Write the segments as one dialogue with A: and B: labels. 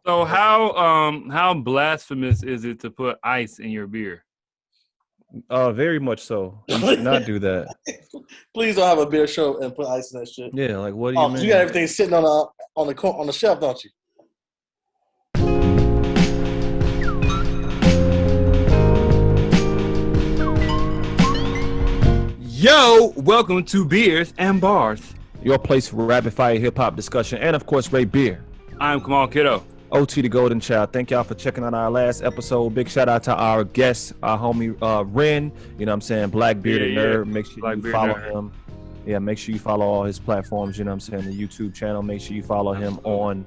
A: So how blasphemous is it to put ice in your beer?
B: Very much so. You should not do that.
C: Please don't have a beer show and put ice in that shit.
B: Yeah, like what do you mean?
C: You got everything sitting on the shelf, don't you?
A: Yo, welcome to Beers and Bars,
B: your place for rapid fire hip hop discussion, and of course, Ray Beer.
A: I'm Kamal Kiddo.
B: OT the Golden Child. Thank y'all for checking out our last episode. Big shout out to our guest, our homie Ren. You know what I'm saying? Black Bearded Nerd. Make sure you follow him. Yeah, make sure you follow all his platforms. You know what I'm saying? The YouTube channel. Make sure you follow him on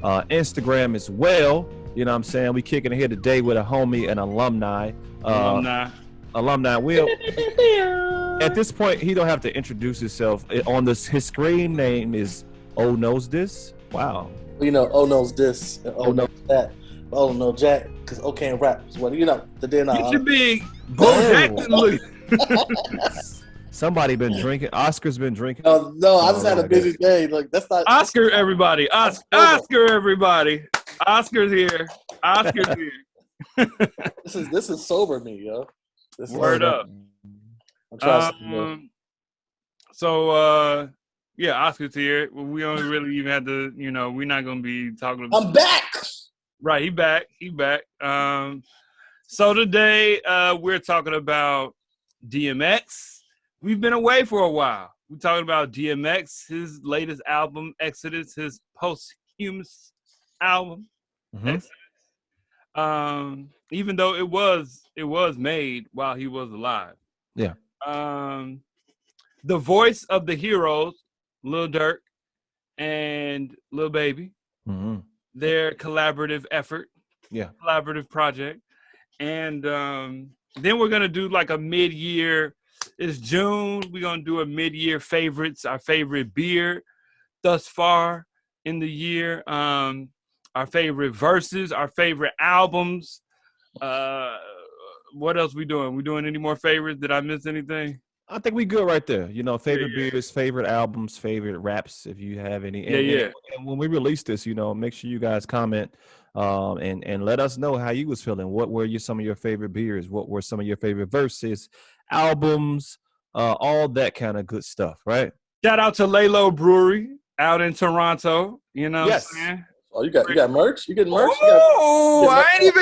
B: Instagram as well. You know what I'm saying? We kicking it here today with a homie and alumni. Will. At this point, he don't have to introduce himself. On this, his screen name is Oh Knows This. Wow.
C: You know, Oh Knows This, and Oh Knows That. Oh No Jack, because O can't rap. Well, you know, the day
A: Get your big Bo Jackson look.
B: Somebody been drinking. Oscar's been drinking.
C: No, I just had a busy day. Like that's not
A: Oscar, everybody. Oscar, everybody. Oscar's here. Oscar's here.
C: This is sober me, yo.
A: Word up. Yeah, Oscar's here. We only really even had to, we're not gonna be talking about.
C: I'm back.
A: Right, he back. So today we're talking about DMX. We've been away for a while. We're talking about DMX, his latest album, Exodus, his posthumous album, Exodus. Even though it was made while he was alive.
B: Yeah.
A: The voice of the heroes, Lil Durk and Lil Baby, their collaborative effort, collaborative project, and then we're gonna do like a mid-year. It's June. We're gonna do a mid-year favorites, our favorite beer thus far in the year, our favorite verses, our favorite albums. What else we doing? We doing any more favorites? Did I miss anything?
B: I think we good right there. You know, favorite beers, favorite albums, favorite raps, if you have any. And when we release this, make sure you guys comment and let us know how you was feeling. What were some of your favorite beers? What were some of your favorite verses, albums, all that kind of good stuff, right?
A: Shout out to Lalo Brewery out in Toronto. You know what I'm saying?
C: Oh, you got merch? You getting merch?
A: Oh, I didn't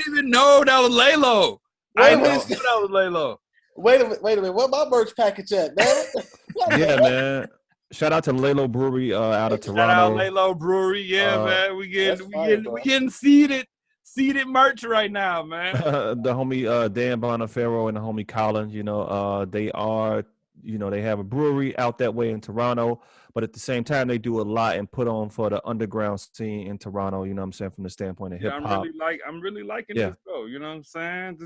A: even know that was Lalo. I didn't know that was Lalo.
C: Wait a minute. Where my merch package at, man?
B: Yeah, man. Shout out to Lalo Brewery out of Toronto.
A: Shout out Lalo Brewery, man. We getting seeded merch right now, man.
B: The homie Dan Bonafero and the homie Colin, they have a brewery out that way in Toronto, but at the same time they do a lot and put on for the underground scene in Toronto, you know what I'm saying, from the standpoint of hip hop.
A: I'm really liking this though, you know what I'm saying?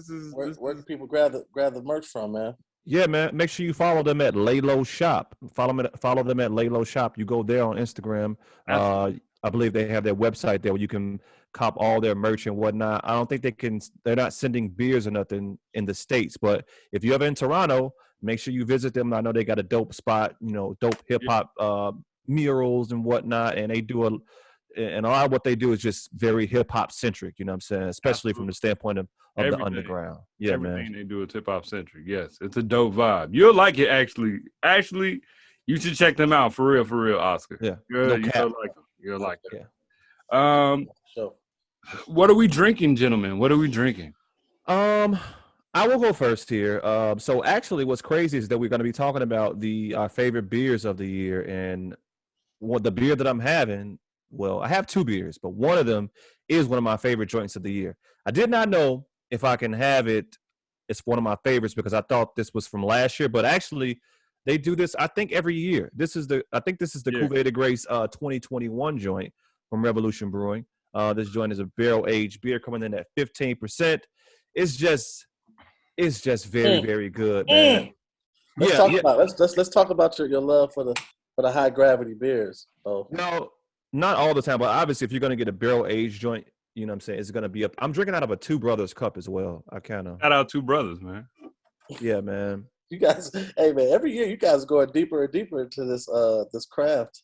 C: Where do people grab the merch from, man?
B: Yeah, man. Make sure you follow them at Lalo Shop. Follow them at Lalo Shop. You go there on Instagram. I believe they have their website there where you can cop all their merch and whatnot. I don't think they're not sending beers or nothing in the States, but if you're ever in Toronto, make sure you visit them. I know they got a dope spot, dope hip hop murals and whatnot. And they do and a lot of what they do is just very hip hop centric, you know what I'm saying? Especially from the standpoint of the underground. Yeah,
A: everything they do is hip hop centric. Yes. It's a dope vibe. You'll like it actually. Actually, you should check them out for real, Oscar.
B: Yeah.
A: You'll like them. You'll like them. Yeah. What are we drinking, gentlemen? What are we drinking?
B: I will go first here. So actually what's crazy is that we're going to be talking about our favorite beers of the year, and the beer that I'm having, well, I have two beers, but one of them is one of my favorite joints of the year. I did not know if I can have it. It's one of my favorites because I thought this was from last year, but actually they do this, I think, every year. I think this is the Cuvée de Grâce 2021 joint from Revolution Brewing. This joint is a barrel-aged beer coming in at 15%. It's just very, very good, man.
C: Let's talk about your love for the high gravity beers.
B: No, not all the time, but obviously if you're gonna get a barrel aged joint, you know what I'm saying, it's gonna be up. I'm drinking out of a Two Brothers cup as well. Shout
A: out Two Brothers, man.
B: Yeah, man.
C: You guys, hey man, every year you guys going deeper and deeper into this craft.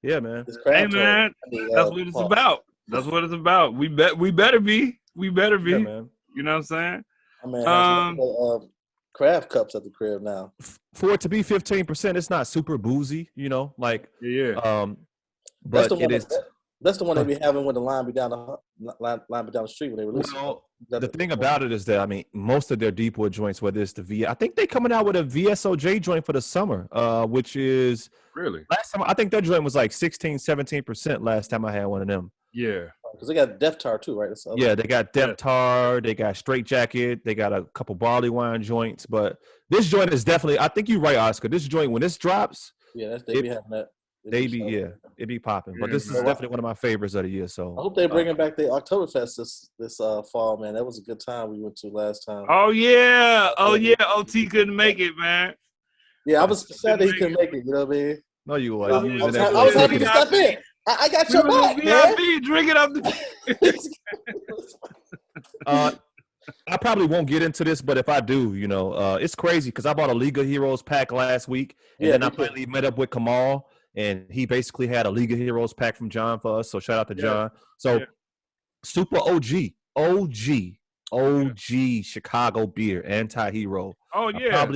B: Yeah, man.
A: Hey man, that's what it's about. That's what it's about. We better be. We better be.
B: Yeah, man.
A: You know what I'm saying?
C: I mean, have craft cups at the crib now.
B: For it to be 15%, it's not super boozy, you know, like but it is.
C: That's the one they be having when the line be down the street when they release it.
B: The thing about it is that, I mean, most of their Deepwood joints, whether it's the I think they're coming out with a VSOJ joint for the summer, which is
A: really
B: last time I think that joint was like 16-17% last time I had one of them.
A: Yeah,
C: because they got Def Tar too, right?
B: Yeah, they got Def Tar, they got Straight Jacket, they got a couple barley wine joints, but this joint is definitely. I think you're right, Oscar. This joint, when this drops,
C: they be having that.
B: It'd be popping. But this is definitely one of my favorites of the year. So
C: I hope they're bringing back the Oktoberfest this fall, man. That was a good time we went to last time.
A: Oh yeah. OT couldn't make it, man.
C: Yeah, I was sad that he couldn't make it. You know what I mean?
B: No, you were.
C: I was happy to step in. I got your back, man.
A: Drinking up the.
B: I probably won't get into this, but if I do, you know, it's crazy because I bought a League of Heroes pack last week, and then I finally met up with Kamal. And he basically had a League of Heroes pack from John for us. So shout out to John. So super OG Chicago beer, anti-hero.
A: Oh yeah.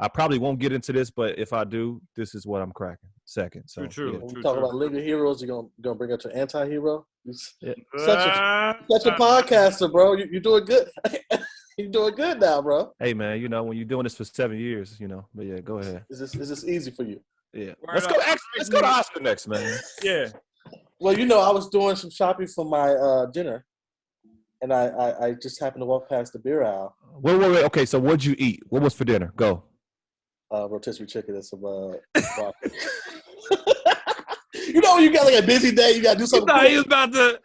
B: I probably won't get into this, but if I do, this is what I'm cracking. Second. So
C: true. When we talk about League of Heroes, you're gonna bring up your anti-hero? Such a podcaster, bro. You're doing good. You're doing good now, bro.
B: Hey man, you know, when you're doing this for 7 years, you know. But yeah, go ahead.
C: Is this easy for you?
B: Yeah. Let's go to Oscar next, man.
A: Yeah.
C: Well, you know, I was doing some shopping for my dinner, and I just happened to walk past the beer aisle.
B: Wait. Okay, so what'd you eat? What was for dinner? Go.
C: Rotisserie chicken and some broccoli. You know, when you got like a busy day, you gotta do something.
A: He was about to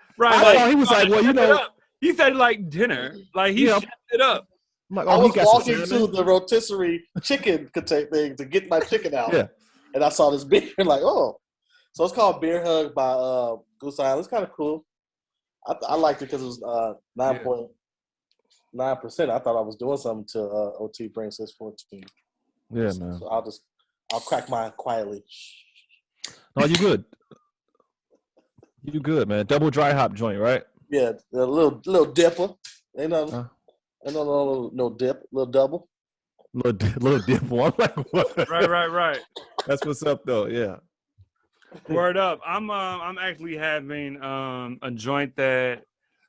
B: he was like, well, you know,
A: he said like dinner, like he shut it up.
C: Like, I was walking to the rotisserie chicken thing to get my chicken out. Yeah. And I saw this beer, like, oh. So it's called Beer HUG by Goose. It's kind of cool. I liked it because it was 9.9%. I thought I was doing something to OT brings us 14.
B: Yeah, man.
C: So I'll crack mine quietly.
B: No, you good. You good, man. Double dry hop joint, right?
C: Yeah, a little dipper. Ain't no dip, little double.
B: Little dipper. I'm like, what?
A: Right.
B: That's what's up, though. Yeah.
A: Word up. I'm actually having a joint that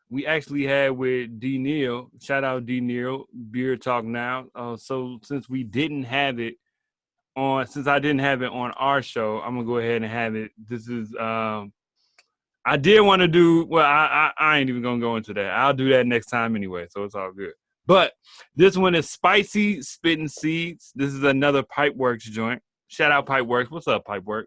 A: we actually had with D Neal. Shout out D Neal, Beer Talk Now. So since I didn't have it on our show, I'm gonna go ahead and have it. This is I did want to do I ain't even gonna go into that. I'll do that next time anyway, so it's all good. But this one is Spicy Spittin' Seeds. This is another Pipeworks joint. Shout out Pipeworks. What's up, Pipeworks?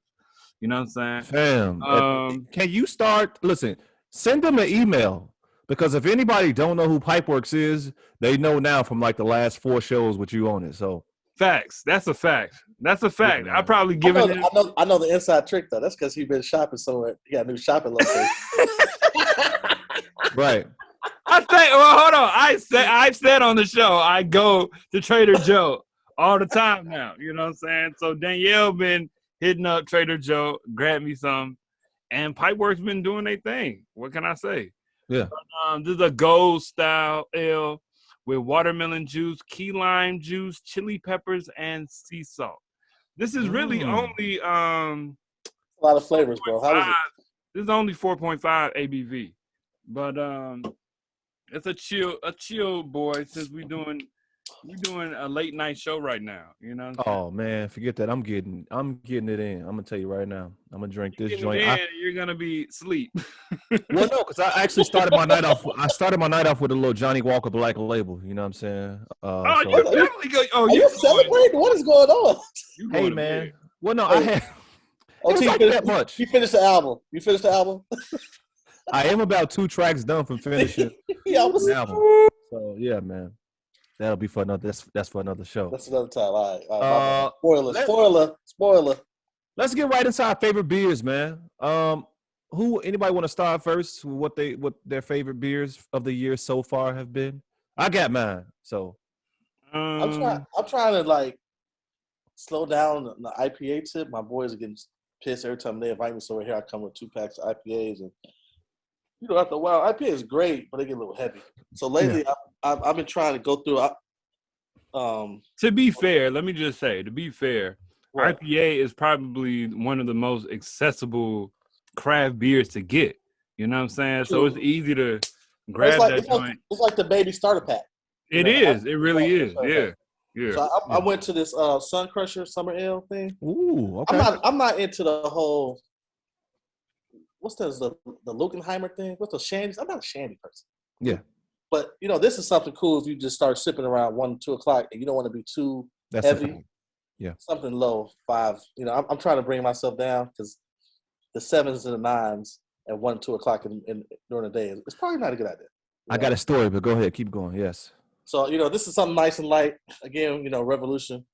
A: You know what I'm saying?
B: Fam, can you send them an email, because if anybody don't know who Pipeworks is, they know now from like the last 4 shows with you on it. So
A: facts. That's a fact.
B: Yeah,
A: I probably given it.
C: I know the inside trick though. That's because he's been shopping somewhere. He got a new shopping location.
B: Right.
A: Hold on. I said on the show I go to Trader Joe all the time now. You know what I'm saying? So Danielle been hitting up Trader Joe, grab me some, and Pipeworks been doing their thing. What can I say?
B: Yeah.
A: This is a Gose style ale with watermelon juice, key lime juice, chili peppers, and sea salt. This is really only
C: a lot of flavors, bro. How is it?
A: This is only 4.5 ABV, but it's a chill boy, since we're doing a late night show right now. You know.
B: Oh man, forget that. I'm getting it in. I'm gonna tell you right now. I'm gonna drink this joint.
A: You're gonna be asleep.
B: Well, no, because I actually started my night off. I started my night off with a little Johnny Walker Black Label. You know what I'm saying?
C: You definitely go. Oh, you celebrating? What is going on?
B: Hey man. Well, no, I had.
C: OT, that much. You finished the album.
B: I am about 2 tracks done from finishing the album. So yeah, man. That'll be for another. That's for another show.
C: That's another time. All right. Spoiler.
B: Let's get right into our favorite beers, man. Anybody want to start first? What their favorite beers of the year so far have been? I got mine. So
C: I'm trying to like slow down the IPA tip. My boys are getting pissed every time they invite me. So here I come with 2 packs of IPAs, and You know, after a while, IPA is great, but they get a little heavy. So lately, I've been trying to go through.
A: To be fair, let me just say,
C: what?
A: IPA is probably one of the most accessible craft beers to get. You know what I'm saying? So it's easy to grab that joint.
C: It's like the baby starter pack.
A: It is. It really is. Yeah. Yeah.
C: So I went to this Sun Crusher Summer Ale thing.
B: Ooh, okay.
C: I'm not into the whole. What's the Lukenheimer thing? What's the shandies? I'm not a shandy person.
B: Yeah.
C: But you know, this is something cool if you just start sipping around 1, 2 o'clock and you don't want to be too heavy.
B: Yeah.
C: Something low, 5. You know, I'm trying to bring myself down because the 7s and the 9s at 1, 2 o'clock in during the day, it's probably not a good idea.
B: I got a story, but go ahead, keep going. Yes.
C: So, you know, this is something nice and light. Again, you know, Revolution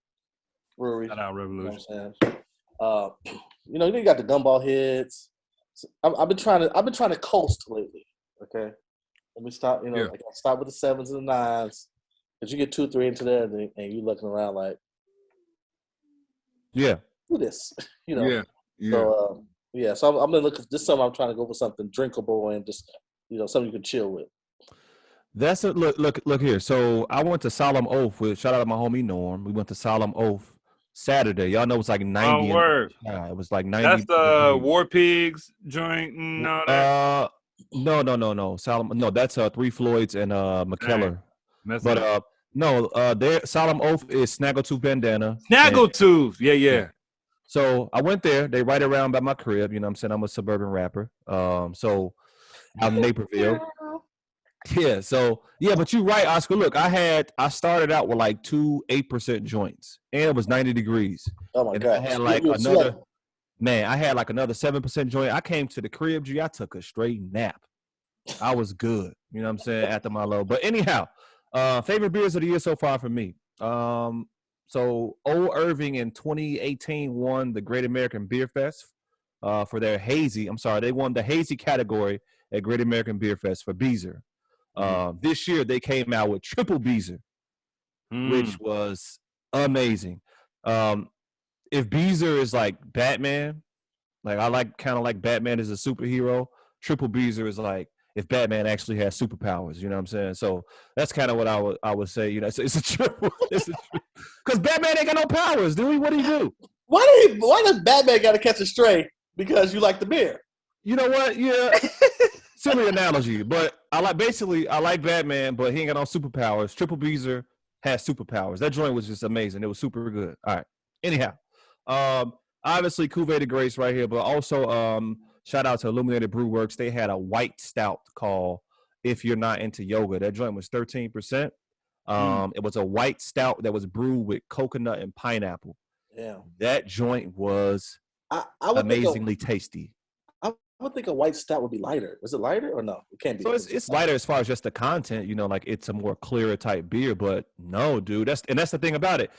C: Brewery.
A: Shout out Revolution.
C: You know what I'm saying? You know, you got the gumball heads. So I've been trying to coast lately. Okay. Let me stop, you know, I stop with the 7s and the 9s. Because you get 2, 3 into there and you're looking around like, do this. You know. Yeah. So I'm gonna look this summer. I'm trying to go for something drinkable and just, you know, something you can chill with.
B: That's a look here. So I went to Solemn Oath with shout out to my homie Norm. We went to Solemn Oath Saturday. Y'all know it's like 90.
A: Oh, word.
B: It was like 90.
A: That's the War Pigs joint and all that.
B: No. Solemn, no, that's Three Floyds and McKellar. But their Solemn Oath is Snaggletooth Bandana.
A: Snaggletooth, yeah.
B: So I went there. They right around by my crib. You know what I'm saying? I'm a suburban rapper. So out in Naperville. Yeah. So but you're right, Oscar. Look, I started out with like 2 8% joints, and it was 90 degrees.
C: Oh my God!
B: I had like another 7% joint. I came to the crib, I took a straight nap. I was good. You know what I'm saying? After my low. But anyhow, favorite beers of the year so far for me. So Old Irving in 2018 won the Great American Beer Fest for their hazy. I'm sorry, they won the hazy category at Great American Beer Fest for Beezer. This year they came out with Triple Beezer, which was amazing. If Beezer is like Batman, like I kind of like Batman as a superhero, Triple Beezer is like if Batman actually has superpowers, you know what I'm saying? So that's kind of what I would say. You know, it's a triple. Because Batman ain't got no powers, do he? What do he do?
C: Why does Batman got to catch a stray? Because you like the beer.
B: You know what? Yeah. Silly analogy, but I like Batman, but he ain't got no superpowers. Triple Beezer has superpowers. That joint was just amazing. It was super good. All right. Anyhow, obviously Cuvée de Grace right here, but also shout out to Illuminated Brewworks. They had a white stout called If You're Not Into Yoga. That joint was 13%. It was a white stout that was brewed with coconut and pineapple.
C: Yeah.
B: That joint was amazingly tasty.
C: I would think a white stout would be lighter. Was it lighter or no? It can't be.
B: So it's lighter as far as just the content, you know, like it's a more clearer type beer, but no, dude, that's the thing about it.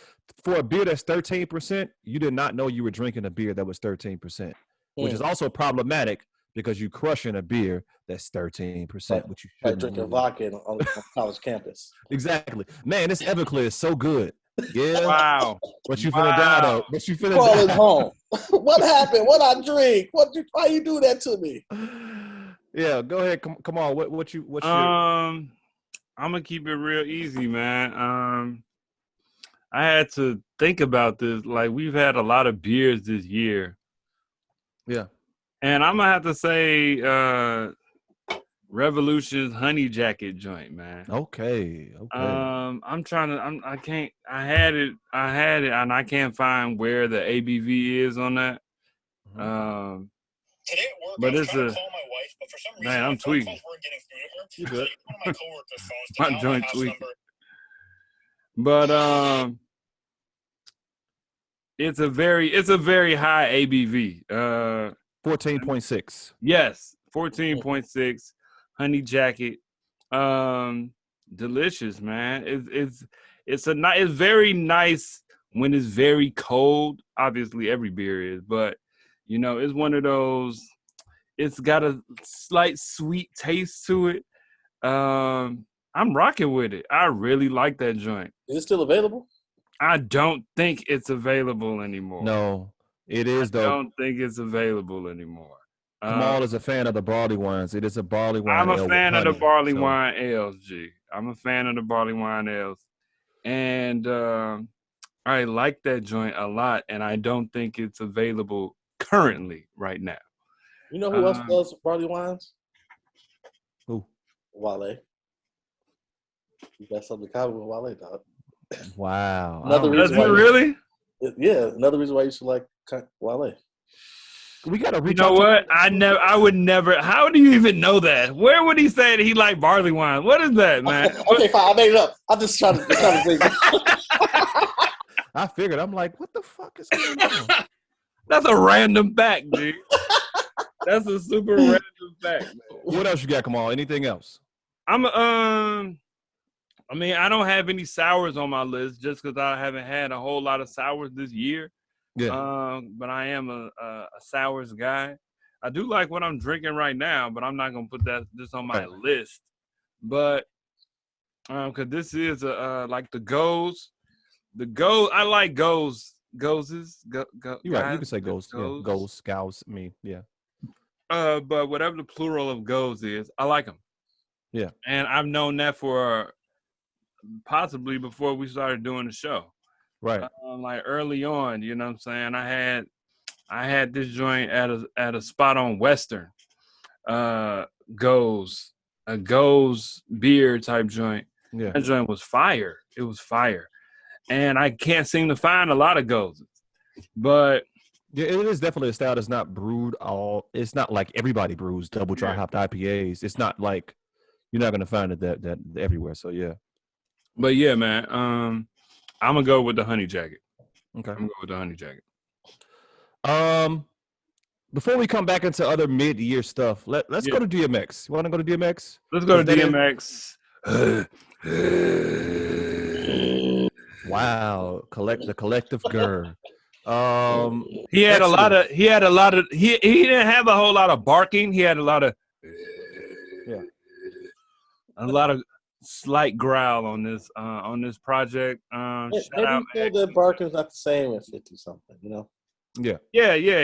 B: For a beer that's 13%, you did not know you were drinking a beer that was 13%, which is also problematic because you're crushing a beer that's 13%, which you shouldn't.
C: Like drinking vodka on college campus.
B: Exactly. Man, this Everclear is so good. Yeah.
A: Wow.
B: But you finna die though. But you finna
C: crawling
B: die.
C: home. What happened? What I drink? Why you do that to me?
B: Yeah, go ahead. Come on. What's your
A: I'm gonna keep it real easy, man. I had to think about this. Like we've had a lot of beers this year.
B: Yeah. And
A: I'm gonna have to say Revolution's Honey Jacket joint, man.
B: Okay.
A: I had it, and I can't find where the ABV is on that.
D: Today at work,
A: but
D: I was
A: it's
D: trying to call my wife, but for some reason,
A: I'm tweaking.
D: calls weren't getting through
B: You
D: to her.
B: good?
D: One of my coworkers' phones to
A: My
D: dial
A: joint
D: my house
A: tweaking.
D: number.
A: But it's a very high ABV.
B: 14.6.
A: Yes, 14.6. Honey Jacket. Delicious, man. It's very nice when it's very cold. Obviously, every beer is, but you know, it's one of those. It's got a slight sweet taste to it. I'm rocking with it. I really like that joint.
C: Is it still available?
A: I don't think it's available anymore.
B: No, it is though.
A: I don't think it's available anymore.
B: Kamal is a fan of the barley wines. It is a barley wine.
A: I'm a
B: ale
A: fan
B: with
A: of the
B: honey,
A: barley
B: so.
A: wine ales, G. I'm a fan of the barley wine ales. And I like that joint a lot, and I don't think it's available currently right now.
C: You know who else does barley wines?
B: Who?
C: Wale. You got something in common with Wale, dog.
B: Wow.
A: Does it really?
C: Yeah, another reason why you should like Wale.
B: We gotta reach.
A: You know what? I would never. How do you even know that? Where would he say that he liked barley wine? What is that, man?
C: Okay, fine. I made it up. I'm just trying to think.
B: I figured. I'm like, what the fuck is going on?
A: That's a random fact, dude. That's a super random fact. Man.
B: What else you got, Kamal? Anything else?
A: I mean, I don't have any sours on my list just because I haven't had a whole lot of sours this year.
B: Yeah.
A: But I am a sours guy. I do like what I'm drinking right now, but I'm not gonna put this on my list. But because this is like the Gose. The Gose, I like Goses.
B: You're right. You can say Gose. Yeah. Gose, Gauss, me. Yeah.
A: But whatever the plural of Gose is, I like them.
B: Yeah.
A: And I've known that for possibly before we started doing the show.
B: Right.
A: Like early on, you know what I'm saying? I had this joint at a spot on Western. Gose, a Gose beer type joint.
B: Yeah.
A: That joint was fire. It was fire. And I can't seem to find a lot of Goses. But
B: yeah, it is definitely a style that's not brewed all. It's not like everybody brews double dry hopped IPAs. It's not like you're not gonna find it that everywhere. So yeah.
A: But yeah, man. I'm gonna go with the honey jacket.
B: Okay.
A: I'm gonna go with the honey jacket.
B: Before we come back into other mid-year stuff, let's go to DMX. You want to go to DMX?
A: Let's go to DMX.
B: Wow, the collective GER.
A: He didn't have a whole lot of barking. He had a lot of slight growl on this project.
C: Maybe that barking's not the same at 50 something, you know.
A: Yeah.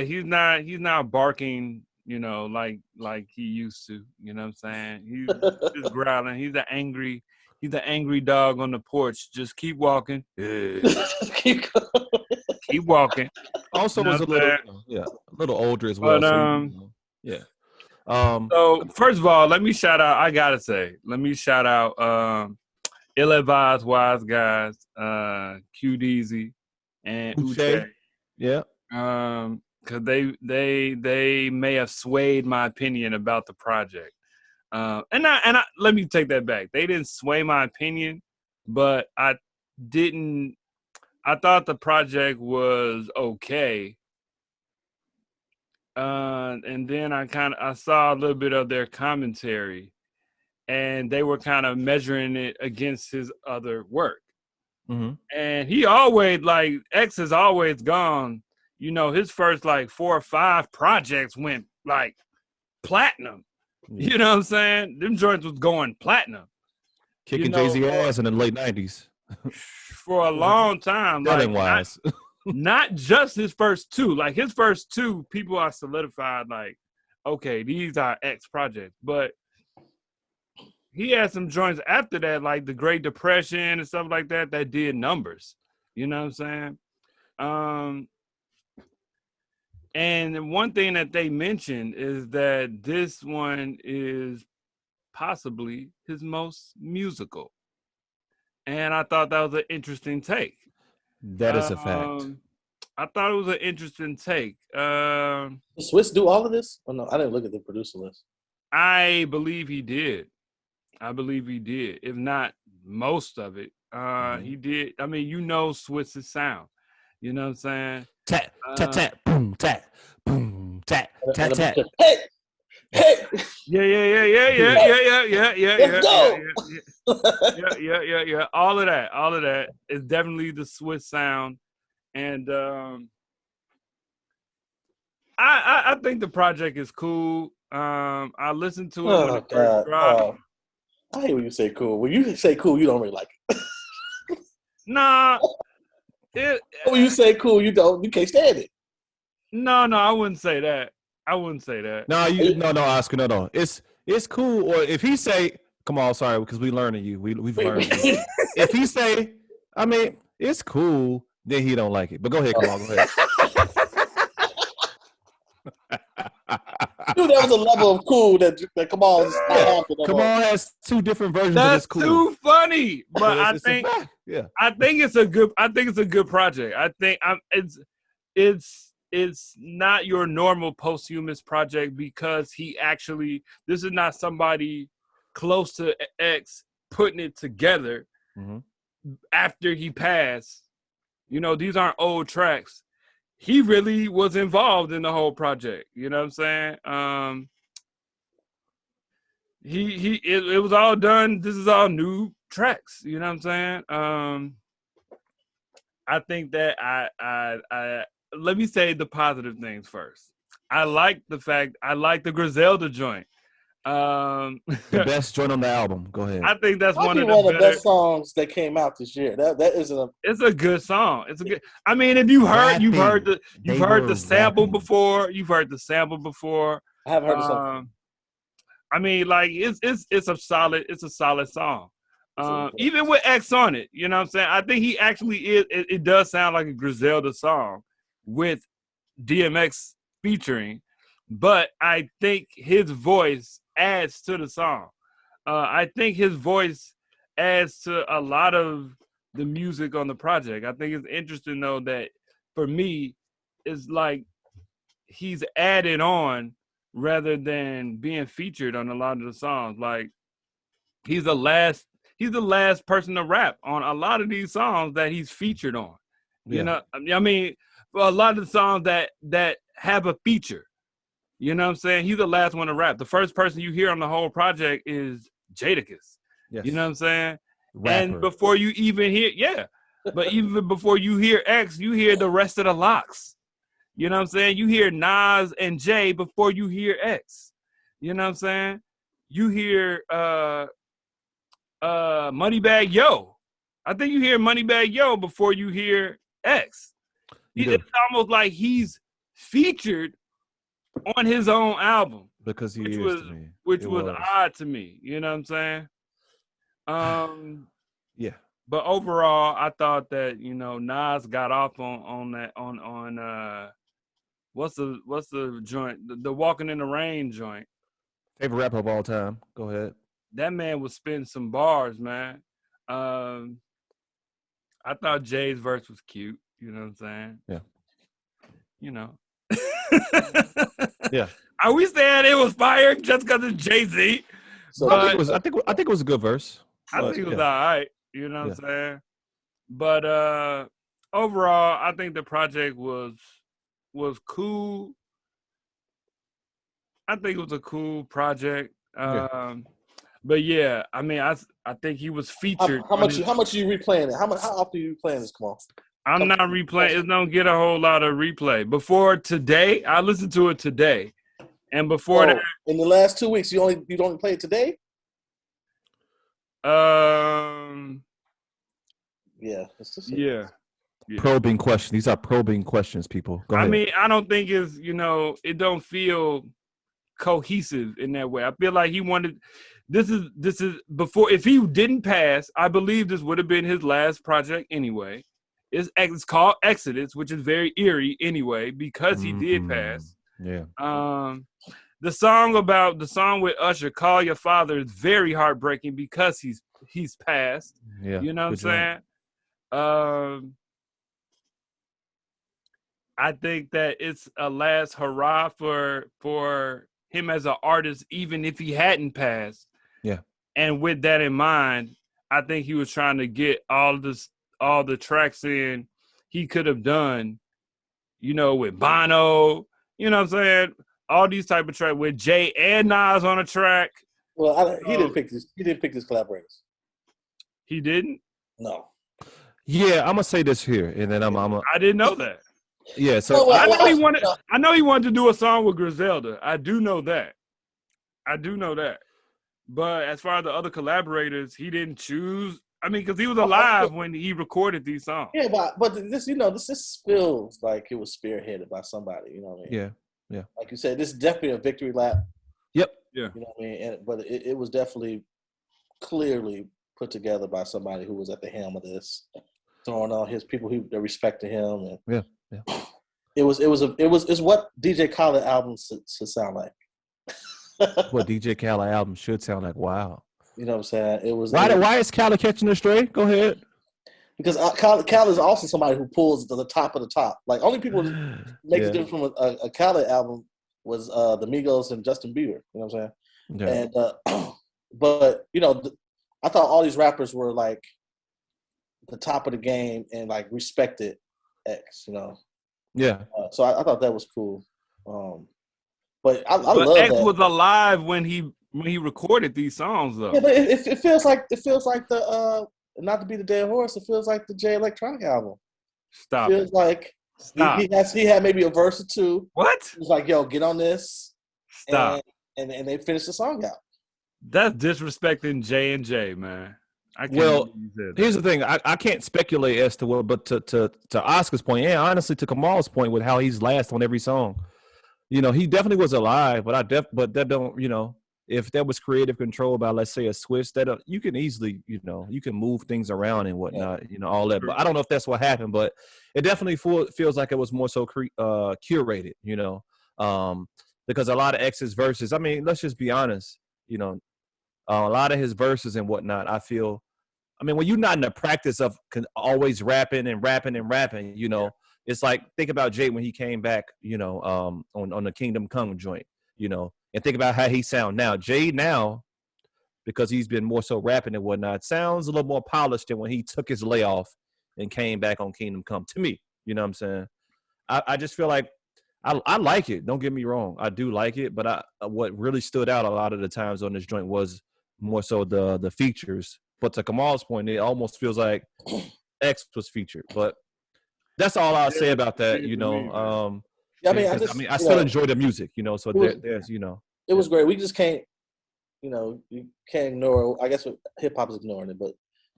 A: He's not barking, you know, like he used to. You know what I'm saying? He's just growling. He's an angry dog on the porch. Just keep walking.
C: Keep going.
A: Keep walking.
B: Also, was a little older as well.
A: But,
B: yeah.
A: So first of all, let me shout out. Ill-Advised Wise Guys, Q-Deezy, and Uche.
B: Yeah.
A: Because they may have swayed my opinion about the project. And let me take that back. They didn't sway my opinion, but I thought the project was okay. And then I saw a little bit of their commentary, and they were kind of measuring it against his other work.
B: Mm-hmm.
A: And he always, like, X has always gone, you know, his first like 4 or 5 projects went like platinum. You know what I'm saying? Them joints was going platinum.
B: Kicking Jay-Z ass in the late 90s.
A: For a long time.
B: Selling wise.
A: Not just his first 2. Like his first 2, people are solidified like, okay, these are X projects. But he had some joints after that, like the Great Depression and stuff like that did numbers. You know what I'm saying? And one thing that they mentioned is that this one is possibly his most musical. And I thought that was an interesting take.
B: That is a fact.
A: I thought it was an interesting take.
C: Did Swiss do all of this? Oh, no, I didn't look at the producer list.
A: I believe he did. If not most of it. He did. I mean, you know Swiss's sound. You know what I'm saying?
B: Tat, tat, tat, boom, tat, boom, tat, tat, tat.
C: Hey!
A: Yeah.
C: Let's go!
A: Yeah. All of that is definitely the Swiss sound. And I think the project is cool. I listened to it when it first dropped.
C: I hate when you say cool. When you say cool, you don't really like it.
A: Nah.
C: When you say cool, you can't stand it.
A: No, I wouldn't say that. I wouldn't say that.
B: No, no, Oscar, no. It's cool. Or if he say, come on, sorry, because we learning you. We've learned you. If he say, I mean, it's cool, then he don't like it. But go ahead, Kamal, go ahead.
C: Dude, there was a level of cool that Kamal is not happy.
B: Kamal has two different versions of
A: That's
B: this cool.
A: too funny. But I think it's a good project. I think it's not your normal posthumous project because this is not somebody close to X putting it together after he passed. You know, these aren't old tracks. He really was involved in the whole project. You know what I'm saying? It was all done. This is all new tracks. You know what I'm saying? I think that I let me say the positive things first. I like the Griselda joint.
B: The best joint on the album. Go ahead.
A: I think that's one of
C: the best songs that came out this year. It's
A: a good song. It's a good. I mean, if you've heard the sample before. You've heard the sample before.
C: I haven't heard the sample.
A: I mean, like it's a solid song. Even with X on it, you know what I'm saying? I think he actually is. It does sound like a Griselda song with DMX featuring, but I think his voice adds to the song. I think his voice adds to a lot of the music on the project. I think it's interesting though that for me, it's like he's added on rather than being featured on a lot of the songs. Like he's the last person to rap on a lot of these songs that he's featured on. You know, I mean, for a lot of the songs that have a feature. You know what I'm saying? He's the last one to rap. The first person you hear on the whole project is Jadakiss. Yes. You know what I'm saying? Rapper. And before you even hear, but even before you hear X, you hear the rest of the locks. You know what I'm saying? You hear Nas and Jay before you hear X. You know what I'm saying? You hear Moneybagg Yo. I think you hear Moneybagg Yo before you hear X. It's almost like he's featured on his own album
B: because
A: which was odd to me. You know what I'm saying?
B: Yeah.
A: But overall, I thought that Nas got off on that on what's the joint, the Walking in the Rain joint.
B: Favorite rapper of all time. Go ahead.
A: That man was spitting some bars, man. I thought Jay's verse was cute. You know what I'm saying?
B: Yeah.
A: You know.
B: Yeah.
A: Are we saying it was fire just because it's Jay-Z?
B: So I think it was a good verse.
A: I think it was all right. You know what I'm saying? But overall, I think the project was cool. I think it was a cool project. But yeah, I mean, I think he was featured.
C: How much are you replaying it? How often are you replaying this? Come on.
A: I'm not replaying. It don't get a whole lot of replay. Before today, I listened to it today, and before that,
C: in the last 2 weeks, you don't play it today. Yeah.
A: Yeah.
B: Probing questions. These are probing questions, people. Go ahead.
A: I mean, I don't think it's it don't feel cohesive in that way. I feel like he wanted. This is before. If he didn't pass, I believe this would have been his last project anyway. It's called Exodus, which is very eerie anyway because he did pass.
B: Yeah.
A: The song with Usher, "Call Your Father," is very heartbreaking because he's passed.
B: Yeah.
A: You know what I'm saying? I think that it's a last hurrah for him as an artist, even if he hadn't passed.
B: Yeah.
A: And with that in mind, I think he was trying to get all the tracks in he could have done, with Bono, you know what I'm saying? All these type of tracks with Jay and Nas on a track.
C: Well, he didn't pick this. He didn't pick his collaborators.
A: He didn't?
C: No.
B: Yeah, I'm gonna say this here, and then
A: I didn't know that.
B: Yeah, so
A: I know he wanted to do a song with Griselda. I do know that. But as far as the other collaborators, he didn't choose. I mean, because he was alive when he recorded these songs.
C: Yeah, but this, this feels like it was spearheaded by somebody. You know what I mean?
B: Yeah. Yeah.
C: Like you said, this is definitely a victory lap.
B: Yep.
A: Yeah.
C: You know what I mean? But it was definitely clearly put together by somebody who was at the helm of this, throwing on his people who respected him. And it's what DJ Khaled albums should sound like.
B: What DJ Khaled album should sound like. Wow.
C: You know what I'm saying?
B: Why is Khaled catching the stray? Go ahead.
C: Because Khaled is also somebody who pulls to the top of the top. Like, only people who make the difference from a Khaled album was the Migos and Justin Bieber. You know what I'm saying?
B: Yeah.
C: And but you know, I thought all these rappers were like the top of the game and like respected X. You know?
B: Yeah.
C: So I thought that was cool. But I love
A: X
C: that.
A: was alive when he recorded these songs, though.
C: Yeah, but it feels like the not to be the dead horse. It feels like the J Electronic album.
A: Stop.
C: It feels like he had maybe a verse or two.
A: What?
C: He was like, "Yo, get on this."
A: Stop.
C: And they finished the song out.
A: That's disrespecting J&J, man.
B: Here's the thing. I can't speculate as to what, but to Oscar's point, and honestly to Kamal's point with how he's last on every song. You know, he definitely was alive, but that don't, you know, if that was creative control by, let's say, a Swiss, that you can easily, you know, you can move things around and whatnot, you know, all that. But I don't know if that's what happened, but it definitely feels like it was more so curated, you know, because a lot of X's verses, I mean, let's just be honest, you know, a lot of his verses and whatnot, I feel, I mean, when you're not in the practice of always rapping, you know, it's like, think about Jay when he came back, you know, on the Kingdom Come joint, you know, and think about how he sound now. Jay now, because he's been more so rapping and whatnot, sounds a little more polished than when he took his layoff and came back on Kingdom Come, to me. You know what I'm saying? I just feel like I like it. Don't get me wrong. I do like it, but what really stood out a lot of the times on this joint was more so the features. But to Kamal's point, it almost feels like X was featured. But that's all I'll say about that, you know.
C: Yeah, I
B: still enjoy the music, you know. So there's, you know,
C: it was great. We just can't, you know, you can't ignore. I guess hip hop is ignoring it, but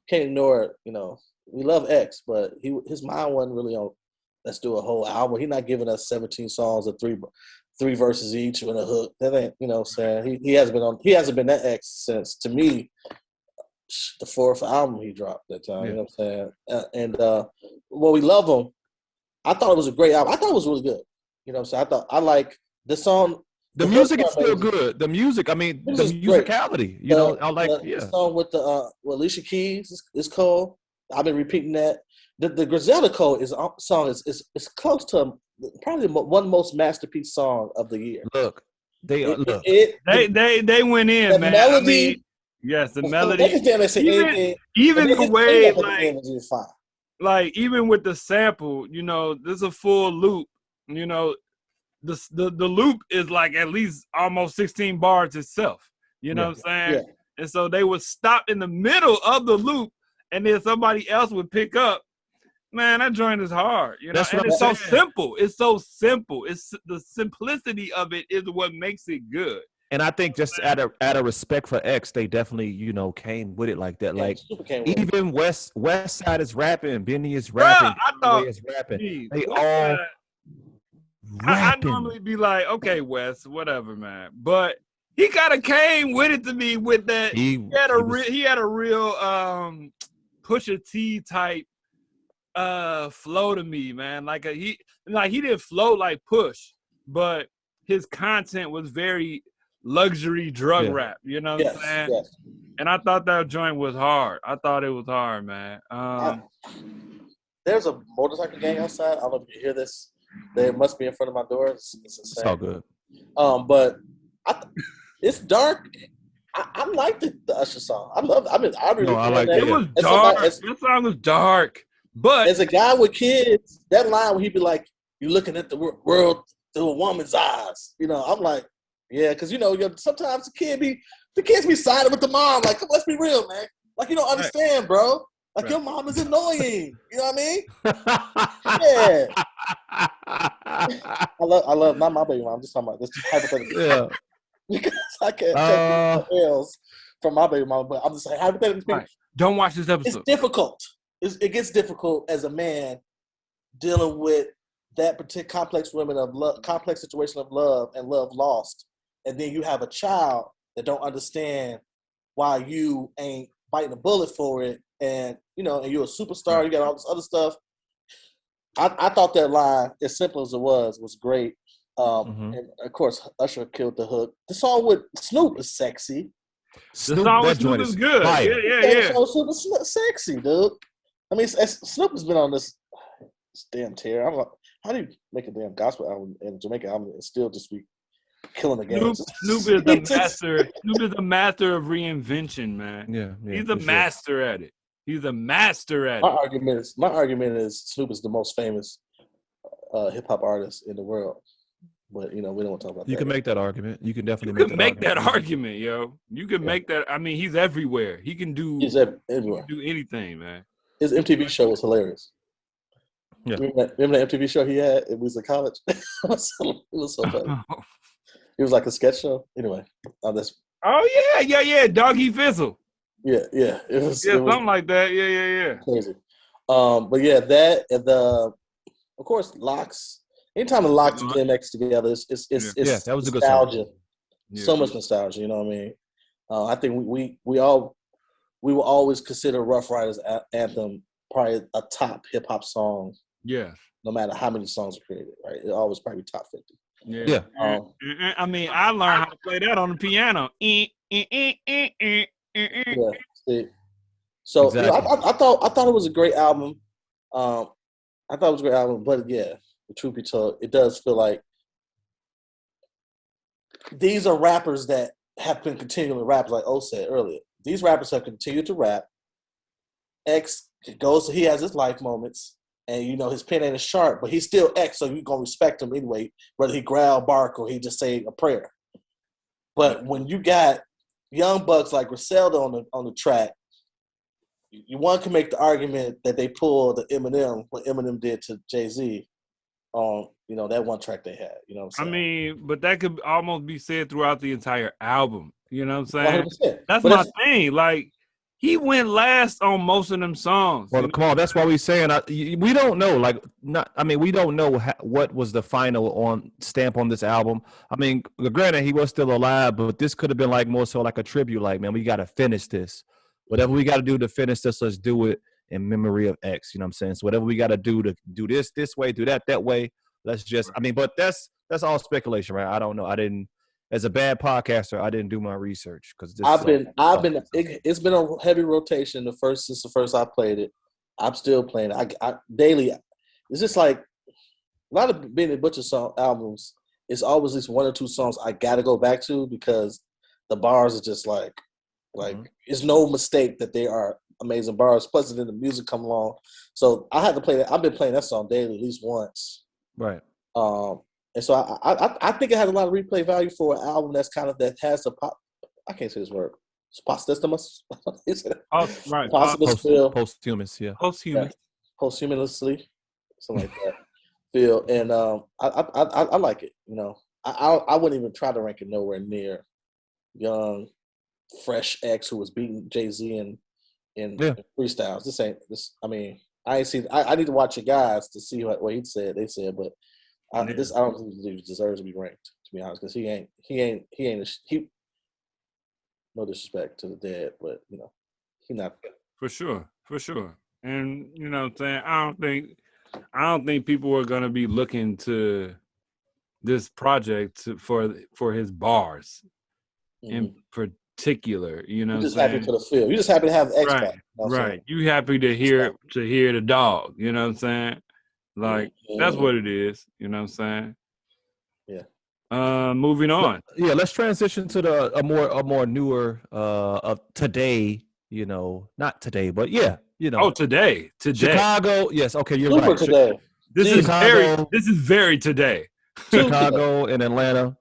C: can't ignore it. You know, we love X, but his mind wasn't really on. Let's do a whole album. He's not giving us 17 songs of three verses each and a hook. That ain't, you know what I'm saying? He hasn't been that X since, to me, the fourth album he dropped that time. You know what I'm saying? Well, we love him. I thought it was a great album. I thought it was really good. You know what I'm saying? I like the song.
B: The music is still good. The music, I mean, the musicality. You know, I like
C: the song with Alicia Keys is cool. I've been repeating that. The Griselda Code song is close to probably one most masterpiece song of the year.
B: Look, they went
A: in, man.
C: Melody,
A: I mean, yes, the melody.
C: Even
A: the way, like even with the sample, you know, there's a full loop. You know, the loop is like at least almost 16 bars itself. You know what I'm saying? Yeah. And so they would stop in the middle of the loop, and then somebody else would pick up. Man, that joint is hard. You know, and it's so simple. It's so simple. It's the simplicity of it is what makes it good.
B: And I think just out of respect for X, they definitely, you know, came with it like that. Yeah, like even West Side is rapping, Benny is rapping, Cuvée is rapping. They all rapping.
A: I normally be like, okay, Wes, whatever, man. But he kind of came with it to me with that. He had a real Pusha T type flow to me, man. Like he didn't flow like Push, but his content was very luxury drug rap. You know what I'm saying? Yes. And I thought that joint was hard. I thought it was hard, man.
C: There's a motorcycle gang outside. I don't know if you hear this. They must be in front of my door. It's
B: insane. It's all good.
C: But it's dark. I like the Usher song. I love. I mean, I really
A: like it. It was dark. That song was dark. But
C: as a guy with kids, that line where he'd be like, "You're looking at the world through a woman's eyes," you know, I'm like, yeah, because you know, sometimes the kids be siding with the mom. Like, come, let's be real, man. Like, you don't understand, bro. Like, your mom is annoying. You know what I mean? Yeah. I love not my baby mom. I'm just talking about this hypothetical. Yeah. Because I can't take else from my baby mom, but I'm just saying hypothetically.
A: Right. Don't watch this episode.
C: It's difficult. It gets difficult as a man dealing with that particular complex situation of love and love lost, and then you have a child that don't understand why you ain't biting a bullet for it, and and you're a superstar, you got all this other stuff. I thought that line, as simple as it was great. And of course, Usher killed the hook. The song with Snoop is sexy.
A: The song with Snoop is good. Fire. Yeah.
C: The song with Snoop is sexy, dude. I mean, Snoop has been on this damn tear. How do you make a damn gospel album and Jamaican album and still just be killing the game?
A: Snoop is the master. Snoop is a master of reinvention, man.
B: Yeah,
A: he's a master at it. He's a master at
C: it. My argument is Snoop is the most famous hip hop artist in the world. But we don't want to talk about that.
B: You can make that argument. You can definitely
A: make that argument, yo. You can make that. I mean, he's everywhere. He can do.
C: He's everywhere.
A: Do anything, man.
C: His MTV show was hilarious.
B: Yeah.
C: Remember that MTV show he had? It was in college. It was so funny. It was like a sketch show. Anyway,
A: Oh yeah. Doggy Fizzle.
C: Yeah. It was
A: something like that. Yeah.
C: Crazy. But yeah, that and of course Locks. Anytime the Locks and DMX together, it's
B: that was a good
C: nostalgia.
B: song.
C: Yeah. So much nostalgia. You know what I mean? I think we will always consider Rough Riders anthem probably a top hip hop song.
A: Yeah.
C: No matter how many songs are created, right? It always probably top 50.
B: Yeah.
A: I mean, I learned how to play that on the piano.
C: Yeah. See? So exactly. I thought it was a great album. But yeah, the truth be told, it does feel like these are rappers that have been continually rapping, like O said earlier. These rappers have continued to rap. X goes, he has his life moments, and his pen ain't as sharp, but he's still X, so you're gonna respect him anyway, whether he growl, bark, or he just say a prayer. But when you got young bucks like Griselda on the track, one can make the argument that they pulled the Eminem, what Eminem did to Jay-Z on, that one track they had. You know what I'm saying?
A: I mean, but that could almost be said throughout the entire album. You know what I'm saying? 100%. That's my thing. Like, he went last on most of them songs.
B: Well, come on, that's why we're saying we don't know. We don't know what was the final stamp on this album. I mean, granted, he was still alive, but this could have been like more so like a tribute. Like, man, we got to finish this. Whatever we got to do to finish this, let's do it in memory of X. You know what I'm saying? So whatever we got to do this way, do that way. Let's just. I mean, but that's all speculation, right? I don't know. I didn't. As a bad podcaster, I didn't do my research because
C: it's been a heavy rotation since the first I played it. I'm still playing it. I daily. It's just like a lot of Benny Butcher albums. It's always at least one or two songs I gotta go back to because the bars are just like it's no mistake that they are amazing bars. Plus, then the music come along, so I had to play that. I've been playing that song daily at least once.
B: Right.
C: And so I think it has a lot of replay value for an album that has a pop. I can't say this word. Posthumous.
A: Right.
C: Posthumous feel.
B: Posthumous, yeah.
C: Posthumously, something like that feel. And I like it. I wouldn't even try to rank it nowhere near young, fresh X who was beating Jay-Z in freestyles. This ain't this. I mean, I ain't seen. I need to watch it, guys, to see what he said. They said, but. I don't think he deserves to be ranked, to be honest, because he ain't no disrespect to the dead, but he not
A: for sure. And what I'm saying, I don't think people are gonna be looking to this project for his bars in particular.
C: You're just happy for the feel. You're just happy to have X back.
A: Right. You happy to hear the dog. You know what I'm saying? Like, that's what it is. You know what I'm saying?
C: Yeah.
A: Moving on.
B: Let's transition to a more newer of today, not today, but
A: Oh, today.
B: Chicago, yes, okay, you're
C: Super
B: right.
C: Today.
A: This is very today.
B: Chicago and Atlanta,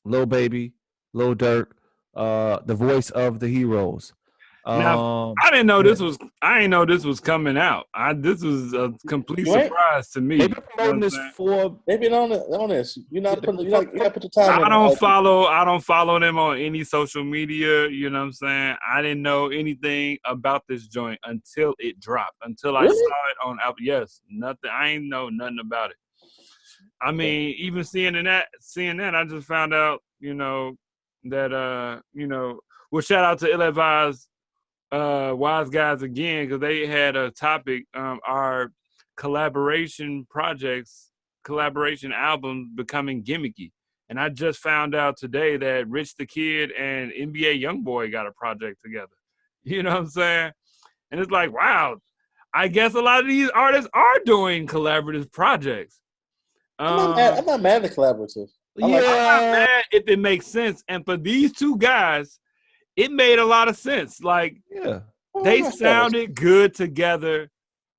B: Lil Baby, Lil Durk, the voice of the heroes.
A: Now, I didn't know this was coming out. This was a complete surprise to me.
B: They've been promoting this
C: they've been on this. You gotta put the time.
A: I don't follow them on any social media. You know what I'm saying? I didn't know anything about this joint until it dropped. Until I saw it on Apple. Yes, nothing. I ain't know nothing about it. I mean, even seeing that, I just found out, that well, shout out to Ill-Advised Wise Guys again, because they had a topic, our collaboration albums becoming gimmicky. And I just found out today that Rich the Kid and NBA Youngboy got a project together. You know what I'm saying? And it's like, wow, I guess a lot of these artists are doing collaborative projects.
C: I'm not mad at collaborative.
A: I'm not mad if it makes sense. And for these two guys, it made a lot of sense. Like, they sounded good together,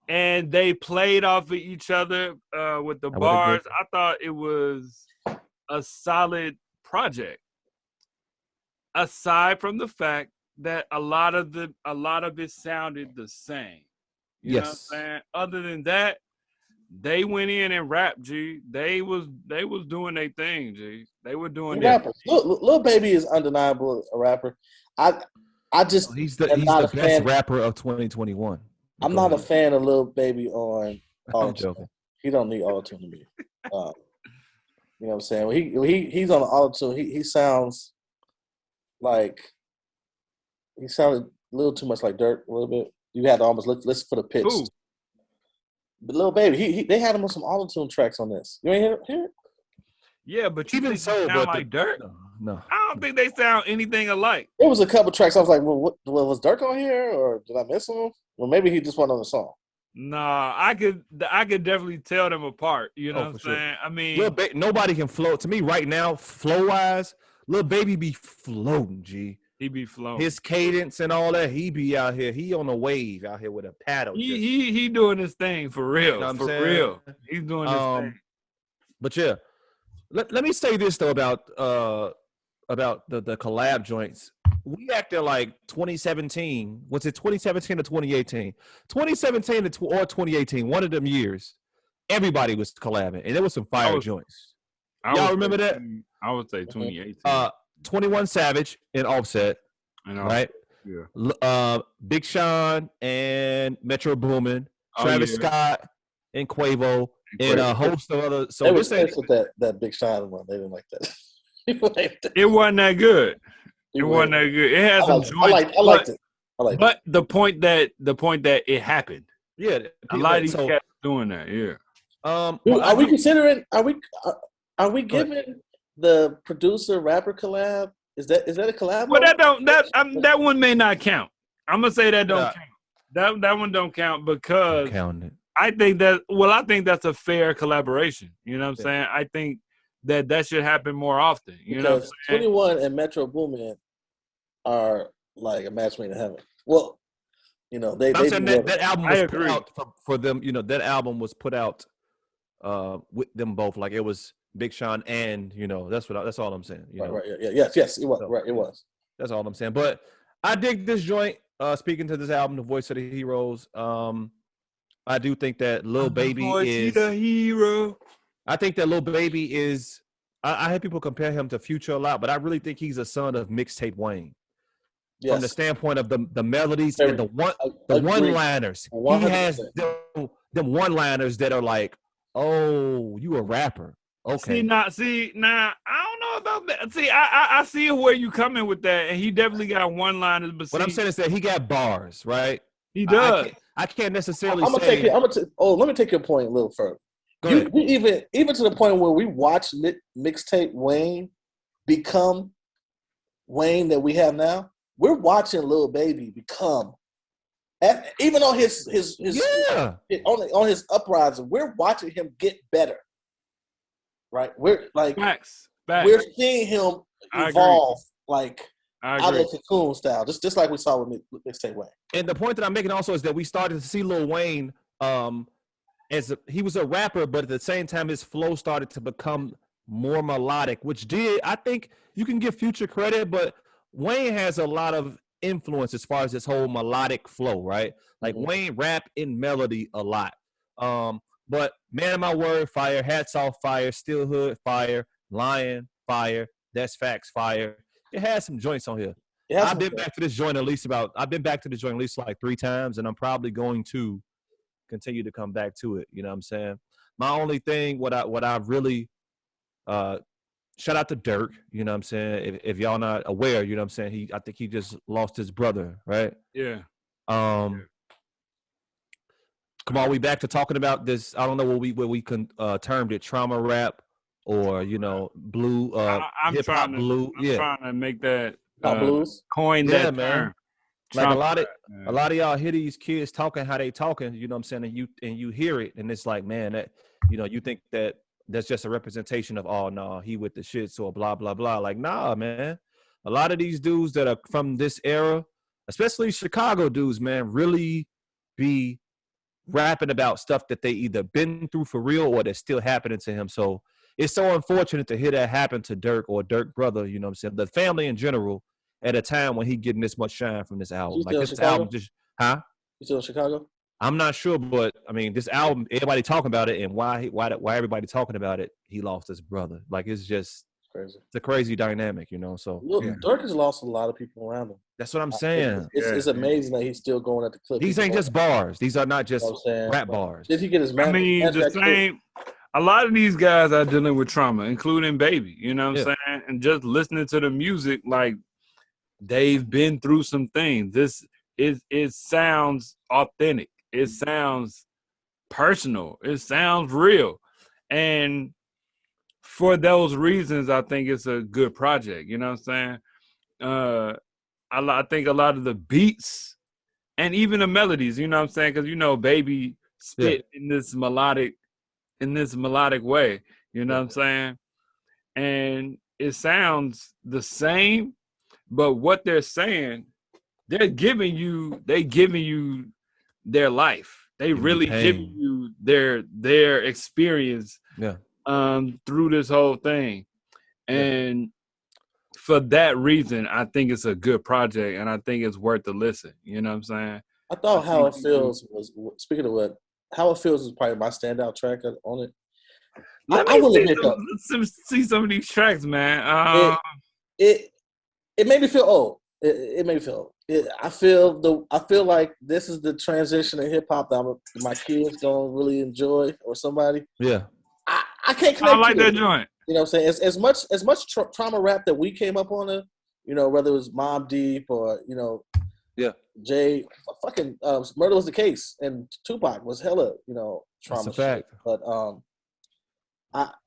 A: and they played off of each other with the bars. I thought it was a solid project. Aside from the fact that a lot of it sounded the same. You know what I'm saying? Other than that, they went in and rapped, G. They was doing their thing, G. They were doing their thing.
C: Lil Baby is undeniable a rapper. I just
B: he's the best rapper of 2021.
C: I'm not a fan of Lil Baby on
B: I'm joking.
C: He don't need auto-tune to me. You know what I'm saying? When he's on the auto-tune, he sounds like he sounded a little too much like Durk a little bit. You had to almost listen for the pitch.
A: Ooh.
C: But Lil Baby, they had him on some auto-tune tracks on this. You ain't hear it?
A: Yeah, but even so, sound like Durk?
B: No.
A: I don't think they sound anything alike.
C: There was a couple tracks I was like, well, was Durk on here, or did I miss him? Well, maybe he just went on the song.
A: Nah, I could definitely tell them apart. You know what I'm saying? I mean,
B: nobody can flow. To me, right now, flow-wise, Lil Baby be floating, G.
A: He be floating.
B: His cadence and all that, he be out here. He on a wave out here with a paddle.
A: He doing his thing for real.
B: You know
A: for real. He's doing his thing.
B: But yeah, let me say this though about the collab joints. We acted like 2017. Was it 2017 or 2018? 2017 or 2018. One of them years, everybody was collabing, and there was some fire joints. Y'all remember that?
A: I would say 2018.
B: 21 Savage and Offset, right?
A: Yeah.
B: Big Sean and Metro Boomin, Travis Scott and Quavo, and a host of other. So
C: this ain't that Big Sean one. They didn't like that.
A: It wasn't that good. It wasn't that good. It has some joints.
C: I liked it.
A: But the point that it happened.
B: Yeah,
A: a lot of these cats doing that. Yeah.
C: Are we considering? Are we giving the producer rapper collab? Is that a collab?
A: Well, that one may not count. I'm gonna say that don't count. That one don't count because I think that's a fair collaboration. You know what I'm saying? I think that should happen more often. You know what I'm saying?
C: 21 and Metro Boomin are like a match made in heaven. Well, they
B: that album was put out for them. That album was put out with them both. Like it was Big Sean and that's all I'm saying.
C: Right. Yes, it was. So, right, it was.
B: That's all I'm saying. But I dig this joint. Speaking to this album, The Voice of the Heroes. I do think that Lil Baby is
A: the hero.
B: I think that Lil Baby is. I have people compare him to Future a lot, but I really think he's a son of mixtape Wayne. Yes. From the standpoint of the melodies and the one-liners. He has them one-liners that are like, oh, you a rapper. Okay.
A: Now, I don't know about that. See, I see where you coming with that, and he definitely got one-liners. But
B: what I'm saying is that he got bars, right?
A: He does.
B: I can't necessarily
C: let me take your point a little further. We even to the point where we watch mixtape Wayne become Wayne that we have now. We're watching Lil Baby become, even on his on his uprising. We're watching him get better. Right, we're like
A: Facts.
C: We're seeing him evolve like out of Cocoon style, just like we saw with Mixtape Wayne.
B: And the point that I'm making also is that we started to see Lil Wayne he was a rapper, but at the same time his flow started to become more melodic, which I think you can give Future credit, but Wayne has a lot of influence as far as this whole melodic flow, right? Like Wayne rap in melody a lot. But Man of My Word, fire. Hats Off, fire. Still Hood, fire. Lion, fire. That's Facts, fire. It has some joints on here. I've been back to this joint at least like 3 times, and I'm probably going to continue to come back to it. You know what I'm saying? My only thing, what I really shout out to Durk, you know what I'm saying? If y'all not aware, you know what I'm saying? I think he just lost his brother, right?
A: Yeah.
B: Come on, we back to talking about this. I don't know what we termed it, trauma rap or blue hip hop blue.
A: I'm trying to make that
C: blues.
A: coin that term.
B: Like a lot of y'all hear these kids talking how they talking, you know what I'm saying, and you hear it, and it's like, man, that you think that's just a representation of, oh no, he with the shits or blah blah blah. Like, nah, man. A lot of these dudes that are from this era, especially Chicago dudes, man, really be rapping about stuff that they either been through for real or that's still happening to him. So it's so unfortunate to hear that happen to Durk or Durk brother, you know what I'm saying, the family in general, at a time when he getting this much shine from this album. Like this album just, huh?
C: You still in Chicago?
B: I'm not sure, but I mean, this album, everybody talking about it, and why everybody talking about it? He lost his brother. Like, it's just crazy. It's a crazy dynamic, So
C: look, Durk has lost a lot of people around him.
B: That's what I'm saying.
C: It's amazing that he's still going at the clip.
B: These ain't just bars. These are not just rap bars.
C: Did he get his?
A: I mean, the same. A lot of these guys are dealing with trauma, including Baby. You know what I'm saying? And just listening to the music, like, they've been through some things. It sounds authentic. It sounds personal. It sounds real. And for those reasons, I think it's a good project. You know what I'm saying? I think a lot of the beats and even the melodies, you know what I'm saying? Because, Baby spit in this melodic way. You know what I'm saying? And it sounds the same. But what they're saying, they're giving you their life. They really giving you their experience through this whole thing. And for that reason, I think it's a good project, and I think it's worth the listen. You know what I'm saying?
C: I thought How It Feels was, speaking of what, How It Feels is probably my standout track on it.
A: I will admit, let's see some of these tracks, man.
C: It made me feel old. It made me feel old. I feel like this is the transition in hip hop that my kids don't really enjoy, or somebody.
B: Yeah.
C: I can't connect.
A: I like that joint.
C: You know what I'm saying? As much trauma rap that we came up on it, whether it was Mobb Deep or Jay, fucking Murder Was the Case, and Tupac was hella trauma.
B: That's a fact.
C: But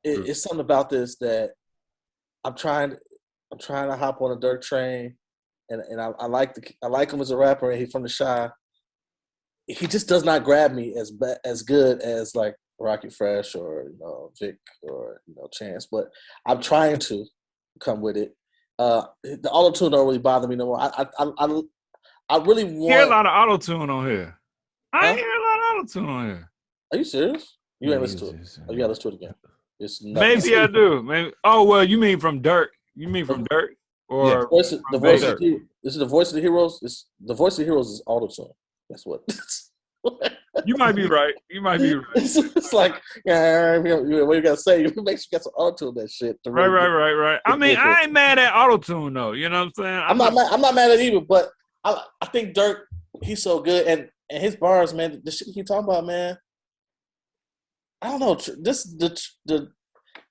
C: it's something about this that I'm trying to hop on a Durk train, and I like him as a rapper, and he's from the Chi. He just does not grab me as good as like Rocky Fresh or Vic or Chance, but I'm trying to come with it. The auto tune don't really bother me no more. I really want.
A: Hear a lot of auto tune on here. I ain't hear a lot of auto tune on here.
C: Are you serious? You ain't listen to it. Oh, you gotta listen to it again.
A: Maybe I do. Maybe. Oh well, you mean from Durk? You mean from Durk? Or
C: this is the voice of the heroes. The voice of the heroes is auto tune. That's what.
A: You might be right.
C: It's like, what you gotta say? You make sure you got some auto tune that shit.
A: Right. I mean, I ain't mad at auto tune though. You know what I'm saying?
C: I'm not mad at it either, but I think Durk, he's so good, and his bars, man, the shit he talking about, man. I don't know.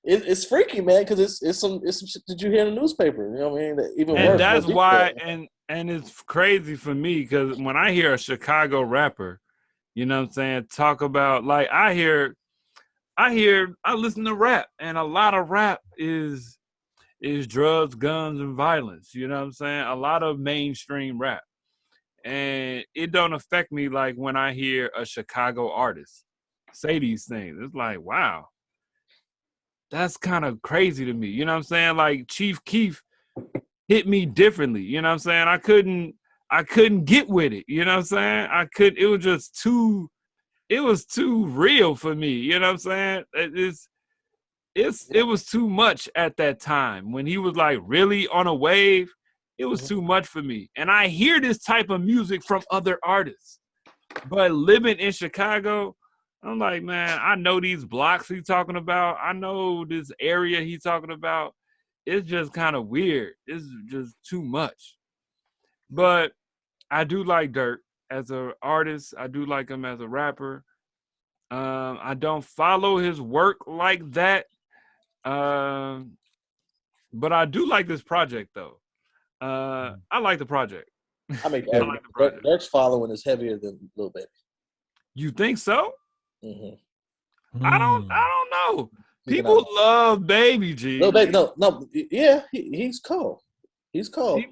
C: It's freaky, man, because it's some shit that you hear in the newspaper. You know what I mean? Even
A: and
C: worse.
A: That's why, and it's crazy for me because when I hear a Chicago rapper, you know what I'm saying, talk about, like, I listen to rap, and a lot of rap is drugs, guns, and violence. You know what I'm saying? A lot of mainstream rap, and it don't affect me like when I hear a Chicago artist say these things. It's like, wow, that's kind of crazy to me. You know what I'm saying? Like, Chief Keef hit me differently. You know what I'm saying? I couldn't get with it. You know what I'm saying? It was just too real for me. You know what I'm saying? It was too much at that time. When he was like really on a wave, it was too much for me. And I hear this type of music from other artists. But living in Chicago, I'm like, man, I know these blocks he's talking about. I know this area he's talking about. It's just kind of weird. It's just too much. But I do like Durk as an artist. I do like him as a rapper. I don't follow his work like that. But I do like this project though. I like the project.
C: I mean,
A: I like the project.
C: Durk's following is heavier than Lil Baby.
A: You think so?
C: Mm-hmm.
A: I don't know. People love Baby G.
C: Lil Baby, no, yeah, he's cold. He's cold.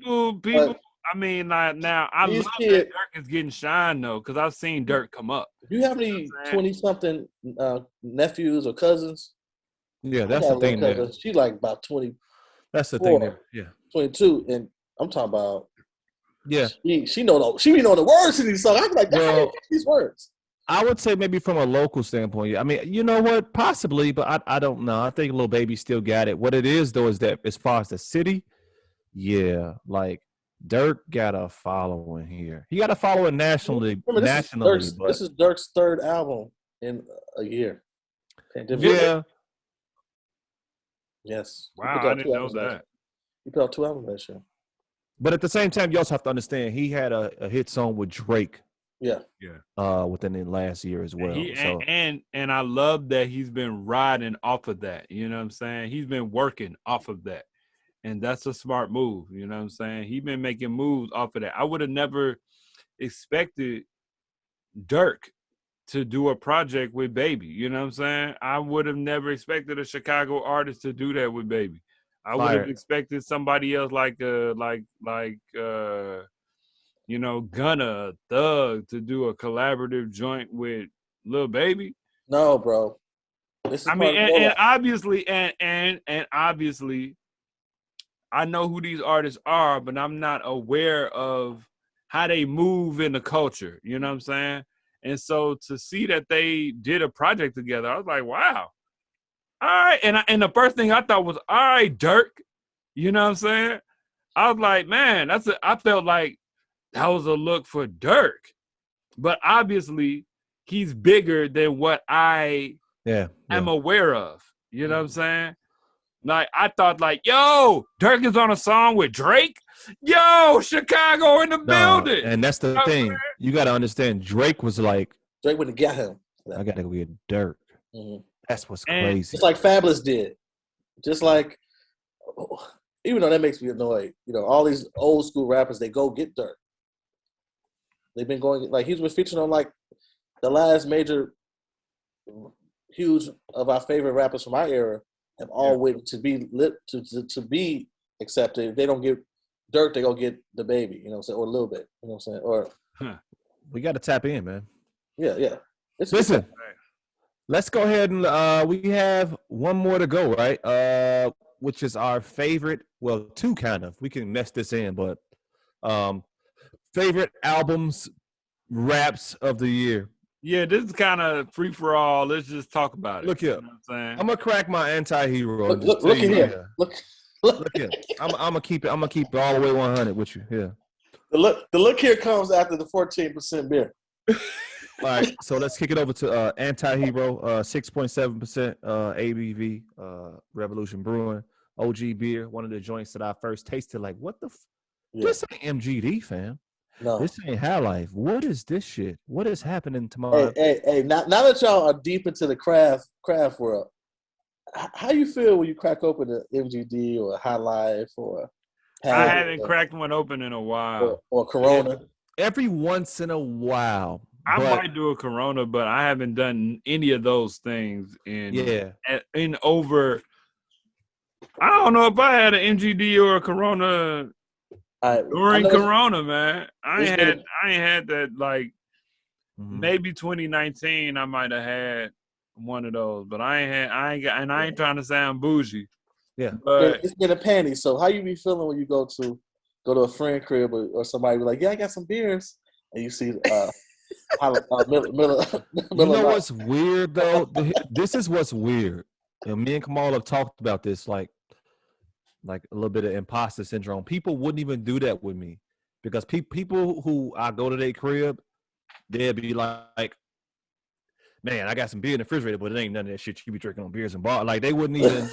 A: People. I mean, like now, I love that Durk is getting shine though, because I've seen Durk come up.
C: Do you have any 20-something nephews or cousins?
B: Yeah, that's the thing there.
C: She's like about 20.
B: That's the thing there. Yeah,
C: 22, and I'm talking about.
B: Yeah,
C: she know the words to these songs. I'm like, how do you get these words?
B: I would say maybe from a local standpoint. I mean, you know what? Possibly, but I don't know. I think Lil Baby still got it. What it is though is that as far as the city, yeah, like Durk got a following here. He got a following nationally.
C: This is Durk's third album in a year.
B: Yeah.
C: Yes.
A: Wow, I didn't know that.
C: He put out 2 albums that year.
B: But at the same time, you also have to understand he had a hit song with Drake.
C: Yeah.
B: Within the last year as well.
A: And I love that he's been riding off of that. You know what I'm saying? He's been working off of that. And that's a smart move. You know what I'm saying? He's been making moves off of that. I would have never expected Durk to do a project with Baby. You know what I'm saying? I would have never expected a Chicago artist to do that with Baby. I would have expected somebody else like Gunna, Thug to do a collaborative joint with Lil Baby.
C: No, bro.
A: And obviously, I know who these artists are, but I'm not aware of how they move in the culture. You know what I'm saying? And so to see that they did a project together, I was like, wow. All right. And the first thing I thought was, all right, Durk. You know what I'm saying? I was like, man, I felt like that was a look for Durk. But obviously, he's bigger than what I am aware of. You know what I'm saying? Like, I thought, like, yo, Durk is on a song with Drake. Yo, Chicago in the building.
B: And that's the thing. You got to understand, Drake was like,
C: Drake wouldn't get him.
B: I got to go get Durk.
C: Mm-hmm.
B: That's what's crazy.
C: Just like Fabulous did. Just like, even though that makes me annoyed, you know, all these old school rappers, they go get Durk. They've been going, like, he's been featured on, like, the last major, huge of our favorite rappers from our era have all waited to be to be accepted. If they don't get Durk, they go get the Baby, you know what I'm saying, or a little bit, you know what I'm saying, or
B: we got to tap in, man.
C: Yeah.
B: Listen, let's go ahead and we have one more to go, right? Which is our favorite. Well, 2 kind of. We can mess this in, but favorite albums, raps of the year.
A: Yeah, this is kind of free for all. Let's just talk about it.
B: Look here.
A: You know what I'm saying?
B: I'm gonna crack my anti-hero.
C: Look in here. Look
B: here. I'm gonna keep it all the way 100 with you. Yeah.
C: The look here comes after the 14% beer.
B: All right, so let's kick it over to Anti-Hero, 6.7% ABV, Revolution Brewing, OG beer. One of the joints that I first tasted. Like, what the? This ain't MGD, fam.
C: No,
B: this ain't High Life. What is this shit? What is happening tomorrow?
C: Hey! Now that y'all are deep into the craft world, how you feel when you crack open an MGD or a High Life or?
A: I haven't cracked one open in a while.
C: Or Corona.
B: Every once in a while.
A: I might do a Corona, but I haven't done any of those things in over. I don't know if I had an MGD or a Corona during Corona, man. I ain't had that, like, maybe 2019 I might have had one of those, but I ain't trying to sound bougie.
B: Yeah,
C: but it's been a panty. So how you be feeling when you go to a friend crib or somebody be like, yeah, I got some beers, and you see Miller.
B: You know what's weird though? This is what's weird. And me and Kamal have talked about this, like a little bit of imposter syndrome. People wouldn't even do that with me because people who I go to their crib, they'd be like, man, I got some beer in the refrigerator, but it ain't none of that shit you be drinking on Beers and Bars. Like, they wouldn't even.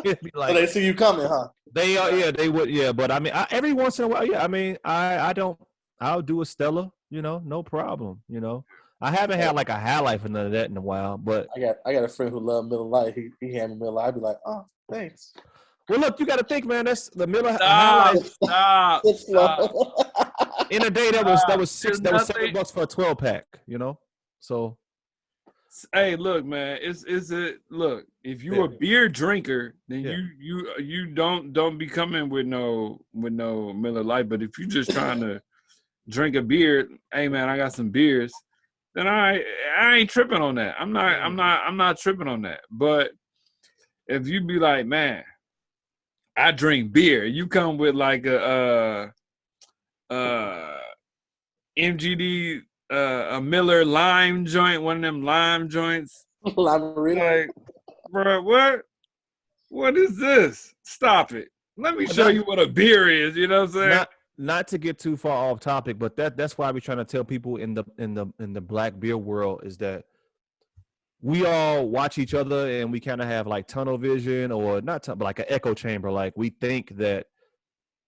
B: It'd be like,
C: so they see you coming, huh?
B: They are, yeah, they would, yeah. But I mean, every once in a while, yeah. I mean, I'll do a Stella, you know, no problem, you know. I haven't had like a High Life or none of that in a while, but
C: I got a friend who loved Miller Lite. He had me Miller Lite. I'd be like, oh, thanks.
B: Well, look, you got to think, man. That's the Miller
A: Stop,
B: High Life.
A: stop.
B: In a day, that was $7 for a 12-pack. You know, so.
A: Hey, look, man. It's a look. If you're a beer drinker, then you don't be coming with no Miller Lite. But if you're just trying to drink a beer, hey man, I got some beers. Then I ain't tripping on that. I'm not tripping on that. But if you be like, man, I drink beer, you come with like a MGD. A Miller lime joint, one of them lime joints. Like, bro, what is this? Stop it. Let me show you what a beer is. You know what I'm saying?
B: Not to get too far off topic, but that's why we're trying to tell people in the black beer world is that we all watch each other and we kind of have like tunnel vision, or not, but like an echo chamber. Like we think that,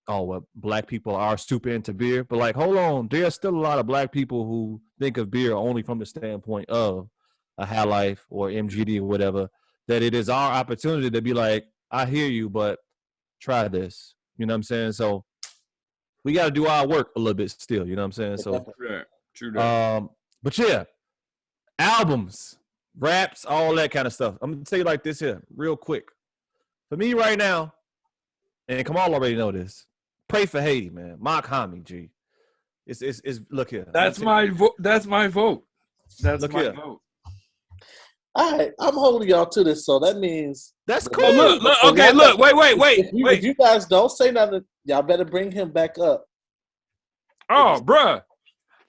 B: oh, well, black people are super into beer, but like, hold on, there's still a lot of black people who think of beer only from the standpoint of a High Life or MGD or whatever, that it is our opportunity to be like, I hear you, but try this. You know what I'm saying? So we got to do our work a little bit still. You know what I'm saying? So,
A: true that.
B: But yeah, albums, raps, all that kind of stuff. I'm going to tell you like this here real quick. For me right now, and Kamal already know this, Pray for Haiti, man. Mock Homie, G. It's look here.
A: That's my vote. That's my vote. That's my vote.
C: All right, I'm holding y'all to this, so that means
B: that's cool.
A: Oh, look, okay, look, wait.
C: If you guys don't say nothing, y'all better bring him back up.
A: Oh, bruh.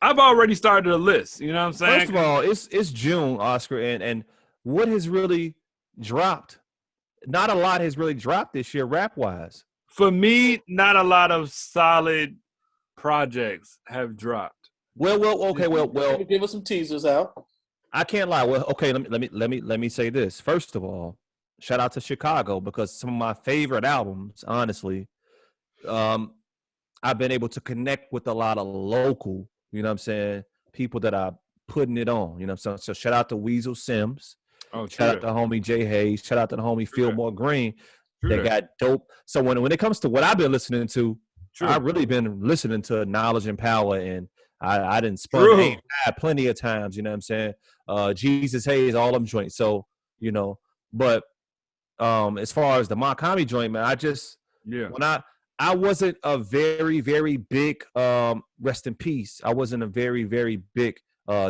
A: I've already started a list. You know what I'm saying?
B: First of all, it's June, Oscar, and what has really dropped? Not a lot has really dropped this year, rap wise.
A: For me, not a lot of solid projects have dropped.
B: Well, okay, well.
C: Give us some teasers out.
B: I can't lie. Well, okay, let me say this. First of all, shout out to Chicago, because some of my favorite albums, honestly, I've been able to connect with a lot of local, you know what I'm saying, people that are putting it on, you know what I'm saying? So shout out to Weasel Sims.
A: Oh,
B: shout out to homie Jay Hayes. Shout out to the homie Fillmore Green. They got dope. So when it comes to what I've been listening to, I've really been listening to Knowledge and Power, and I didn't spun plenty of times, you know what I'm saying? Jesus Hayes, all them joints. So, you know, but as far as the Makami joint, man, when I wasn't a very, very big rest in peace. I wasn't a very, very big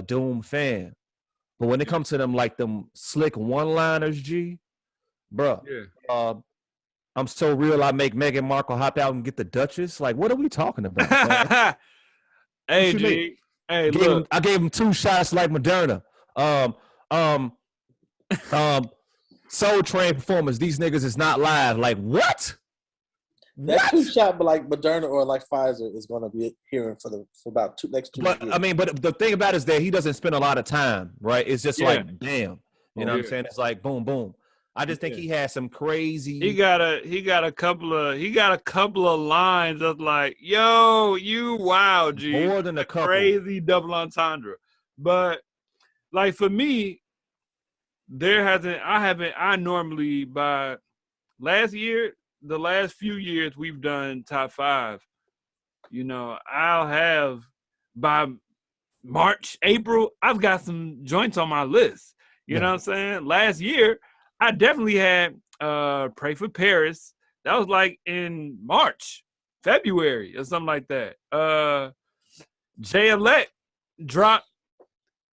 B: Doom fan. But when it comes to them, like them slick one-liners, G, bro, I'm so real. I make Meghan Markle hop out and get the Duchess. Like, what are we talking about?
A: Hey, G. Hey, look.
B: I gave him 2 shots like Moderna. Soul Train performance. These niggas is not live. Like, what?
C: That 2 shot, but like Moderna or like Pfizer is going to be hearing for about next 2 years.
B: I mean, but the thing about it is that he doesn't spend a lot of time, right? It's just like, damn, you know what I'm saying? It's like boom, boom. I just think he had some crazy.
A: He got a couple of lines of like, yo, you wow, G.
B: More than a couple.
A: Crazy double entendre. But like for me, I normally by last year, the last few years we've done top 5. You know, I'll have by March, April, I've got some joints on my list. You know what I'm saying? Last year, I definitely had Pray for Paris. That was like in March, February, or something like that. J-Elect dropped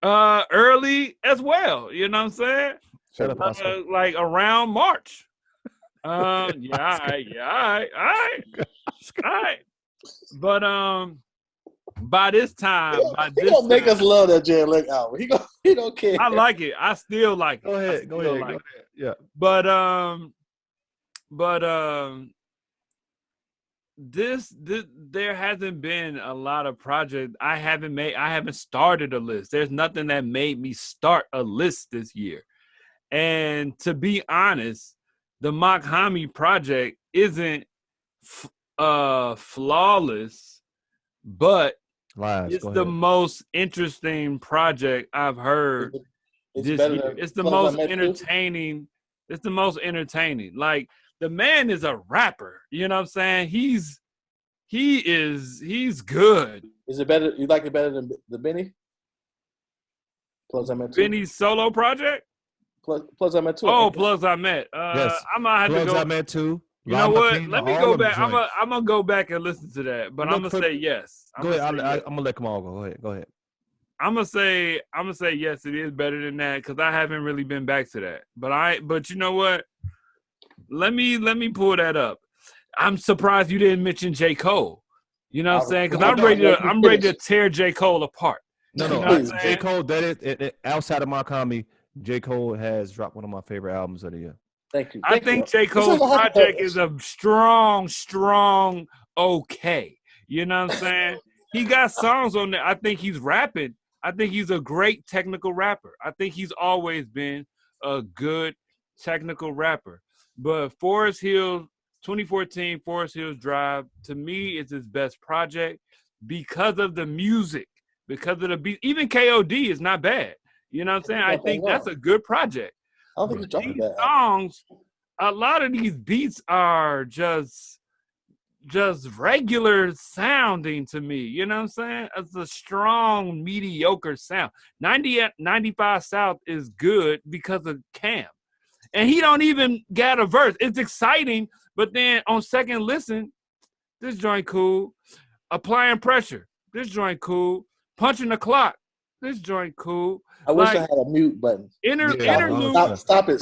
A: early as well. You know what I'm saying?
B: Shut up,
A: like around March. All right. But by this time,
C: he gonna make us love that J-Elect album. He don't care.
A: I like it. I still like it.
B: Go ahead. Yeah.
A: But there hasn't been a lot of projects. I haven't started a list. There's nothing that made me start a list this year. And to be honest, the Mock Homie project isn't flawless, but
B: Lies.
A: It's the most interesting project I've heard this year. It's the most entertaining. It's the most entertaining. Like, the man is a rapper. You know what I'm saying? He's good.
C: Is it better? You like it better than the Benny? Plus I Met Two.
A: Benny's solo project?
C: Plus I Met Two.
A: Oh, Plus I Met.
B: Yes.
A: I'm gonna have to go.
B: Plus I Met Two.
A: You know what? Let me go back. I'm gonna go back and listen to that. But I'm gonna say yes.
B: Go ahead. I'm gonna let Kamal go. Go ahead.
A: I'm gonna say yes. It is better than that because I haven't really been back to that. But you know what? Let me pull that up. I'm surprised you didn't mention J. Cole. You know what I'm saying? Because I'm ready to tear J. Cole apart.
B: No.
A: You know
B: J. Cole, outside of my comedy, J. Cole has dropped one of my favorite albums of the year.
C: Thank you.
A: I think J. Cole's project is a strong okay. You know what I'm saying? He got songs on there. I think he's rapping. I think he's a great technical rapper. I think he's always been a good technical rapper. But Forest Hills, 2014 Forest Hills Drive, to me, is his best project because of the music, because of the beat. Even KOD is not bad. You know what I'm saying? I think that's a good project.
C: I don't think he's dropping
A: these
C: that.
A: songs, a lot of these beats are just regular sounding to me. You know what I'm saying? It's a strong, mediocre sound. 95 South is good because of Cam. And he don't even get a verse. It's exciting, but then on second listen, this joint cool. Applying Pressure, this joint cool. Punching the Clock, this joint cool.
C: I wish I had a mute button.
A: Interlude.
C: Stop it.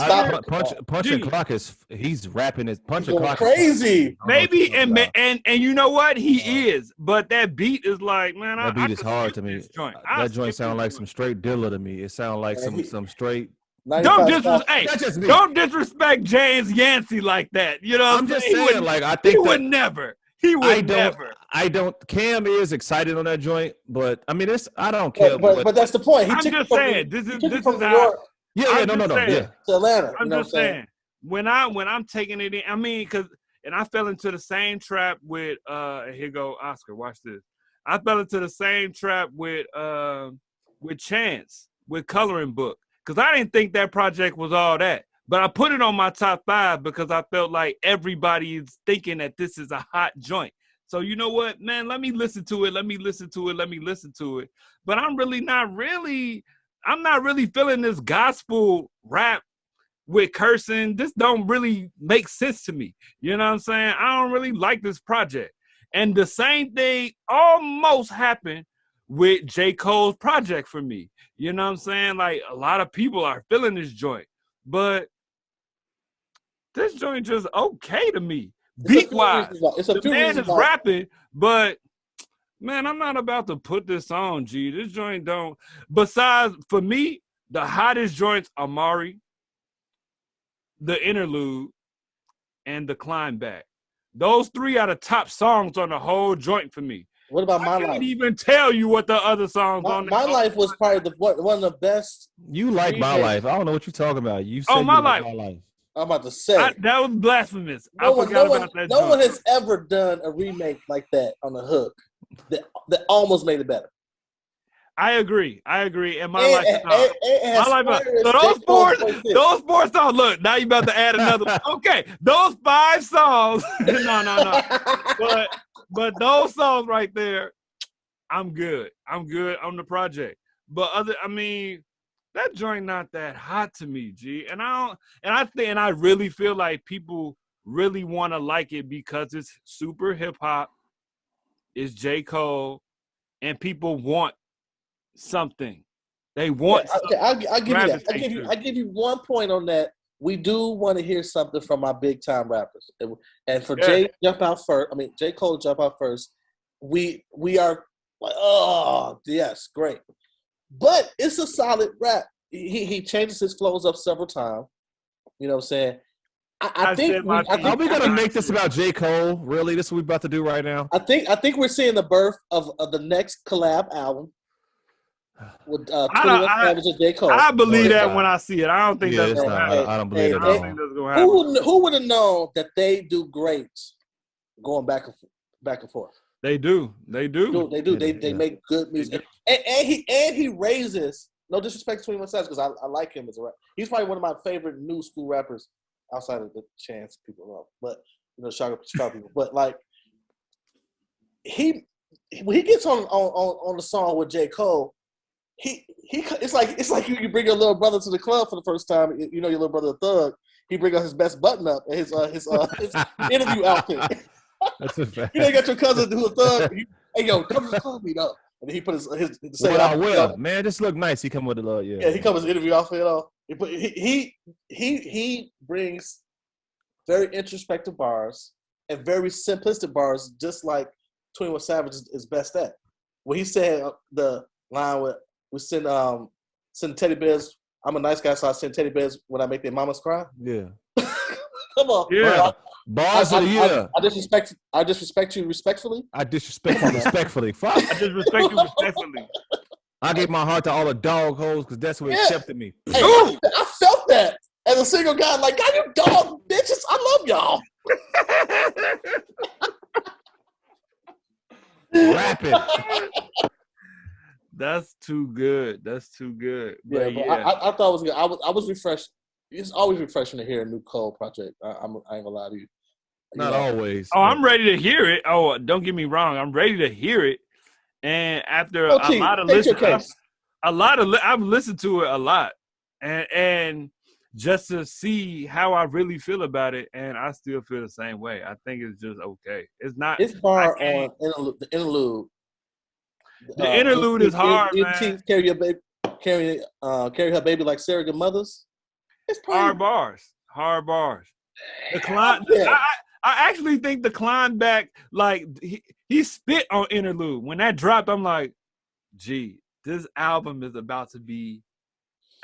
B: Punching Clock he's rapping his Punching Clock
C: crazy.
A: Maybe and you know what? He is, but that beat is like, man,
B: that beat is hard to me. That joint sound like some straight Dilla to me. It sounds like some straight.
A: Don't disrespect James Yancey like that. You know what
B: I'm just saying, like, I think
A: he would never. He would never.
B: I don't. Cam is excited on that joint, but I mean, I don't care.
C: But that's the point.
A: I'm just saying, this is
C: from New
A: how.
C: York.
B: Yeah, no.
C: To Atlanta.
A: I'm just saying, when I'm taking it in, I mean, and I fell into the same trap with here go Oscar. Watch this. I fell into the same trap with Chance with Coloring Book. Because I didn't think that project was all that. But I put it on my top 5 because I felt like everybody is thinking that this is a hot joint. So you know what, man, let me listen to it. But I'm not really feeling this gospel rap with cursing. This don't really make sense to me. You know what I'm saying? I don't really like this project. And the same thing almost happened with J. Cole's project for me. You know what I'm saying? Like, a lot of people are feeling this joint, but this joint just okay to me. Beat-wise, the man is rapping, but, man, I'm not about to put this on, G. This joint don't. Besides, for me, the hottest joints are Mari, the Interlude, and the Climb Back. Those 3 are the top songs on the whole joint for me.
C: What about My Life?
A: I can't even tell you what the other songs on there.
C: My Life was probably one of the best.
B: You like My Life. I don't know what you're talking about. You said
A: My Life.
C: I'm about to say.
A: That was blasphemous.
C: No one has ever done a remake like that on the hook that almost made it better.
A: I agree. And My Life is hard. My Life. So those four songs. Look, now you about to add another one. Okay, those 5 songs. No. But those songs right there, I'm good. I'm good on the project. But that joint not that hot to me, G. And I really feel like people really want to like it because it's super hip hop, it's J. Cole, and people want something. They want something.
C: I'll give you that. I give you 1 point on that. We do want to hear something from our big time rappers, and for J Cole to jump out first. We are like, oh yes, great, but it's a solid rap. He changes his flows up several times. You know what I'm saying? I think
B: are we gonna make this about J. Cole? Really, this is what we're about to do right now?
C: I think we're seeing the birth of the next collab album. With J. Cole.
A: I believe that when I see it. I don't think that's
B: going to happen. I don't believe it.
A: I don't think that's going to happen.
C: Who would have known that they do great going back and forth?
A: They do. They do.
C: They do. They make good music. And he raises. No disrespect to 21 Savage because I like him as a rapper. He's probably one of my favorite new school rappers outside of the Chance people love, but Chicago people. But like when he gets on the song with J. Cole, it's like you bring your little brother to the club for the first time. Your little brother Thug. He bring out his best button up and his interview outfit.
B: That's a fact.
C: You got your cousin do a Thug. Hey yo, come to the club, meet up. And then he put his
B: what I will, man. This look nice. He come with a little,
C: yeah. He comes his interview outfit on. He brings very introspective bars and very simplistic bars, just like 21 Savage is best at. When he said the line with we send teddy bears. I'm a nice guy, so I send teddy bears when I make their mamas cry.
B: Yeah.
C: Come on.
B: Yeah. Bars of the year.
C: I disrespect you respectfully.
B: I disrespect you respectfly. Fuck.
A: I disrespect you respectfully.
B: I gave my heart to all the dog hoes because that's what accepted me.
C: Hey, I felt that as a single guy. Like, God, you dog bitches. I love y'all.
B: Rapping.
A: That's too good. That's too good.
C: But I thought it was good. I was refreshed. It's always refreshing to hear a new Cole project. I ain't gonna lie to you.
B: Not always.
A: Oh, I'm ready to hear it. Oh, don't get me wrong. I'm ready to hear it. And after a lot of listening, I've listened to it a lot, and just to see how I really feel about it, and I still feel the same way. I think it's just okay. It's not.
C: This bar on the interlude.
A: The interlude is hard, man.
C: Carry her baby like surrogate mothers. It's
A: hard bars. The climb. I actually think the climb back, like he spit on interlude. When that dropped, I'm like, gee, this album is about to be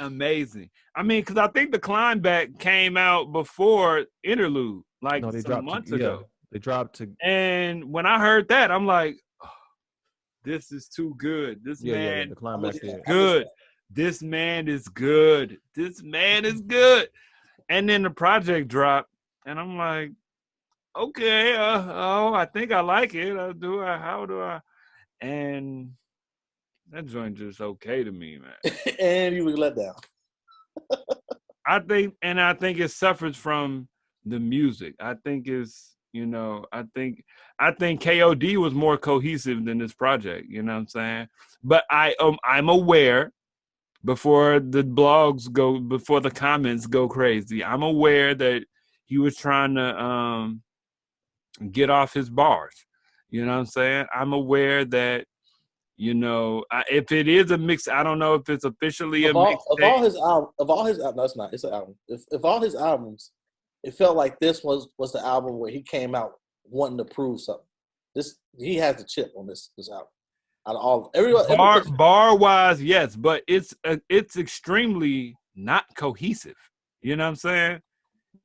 A: amazing. I mean, because I think the climb back came out before interlude, like some months ago.
B: They dropped to.
A: And when I heard that, I'm like, oh, this is too good. This man
B: the climb back
A: is good. This man is good. This man is good. And then the project dropped, and I'm like, okay, I think I like it. How do I? And that joint just okay to me, man.
C: And you were let down.
A: I think it suffers from the music. I think it's, I think KOD was more cohesive than this project. You know what I'm saying? But I'm aware. Before the comments go crazy, I'm aware that he was trying to get off his bars. You know what I'm saying? I'm aware that, if it is a mix, I don't know if it's officially
C: of all his albums, no, it's not. It's an album. If all his albums, it felt like this was the album where he came out wanting to prove something. He has the chip on this album. Out of all everyone,
A: bar wise, yes, but it's extremely not cohesive. You know what I'm saying?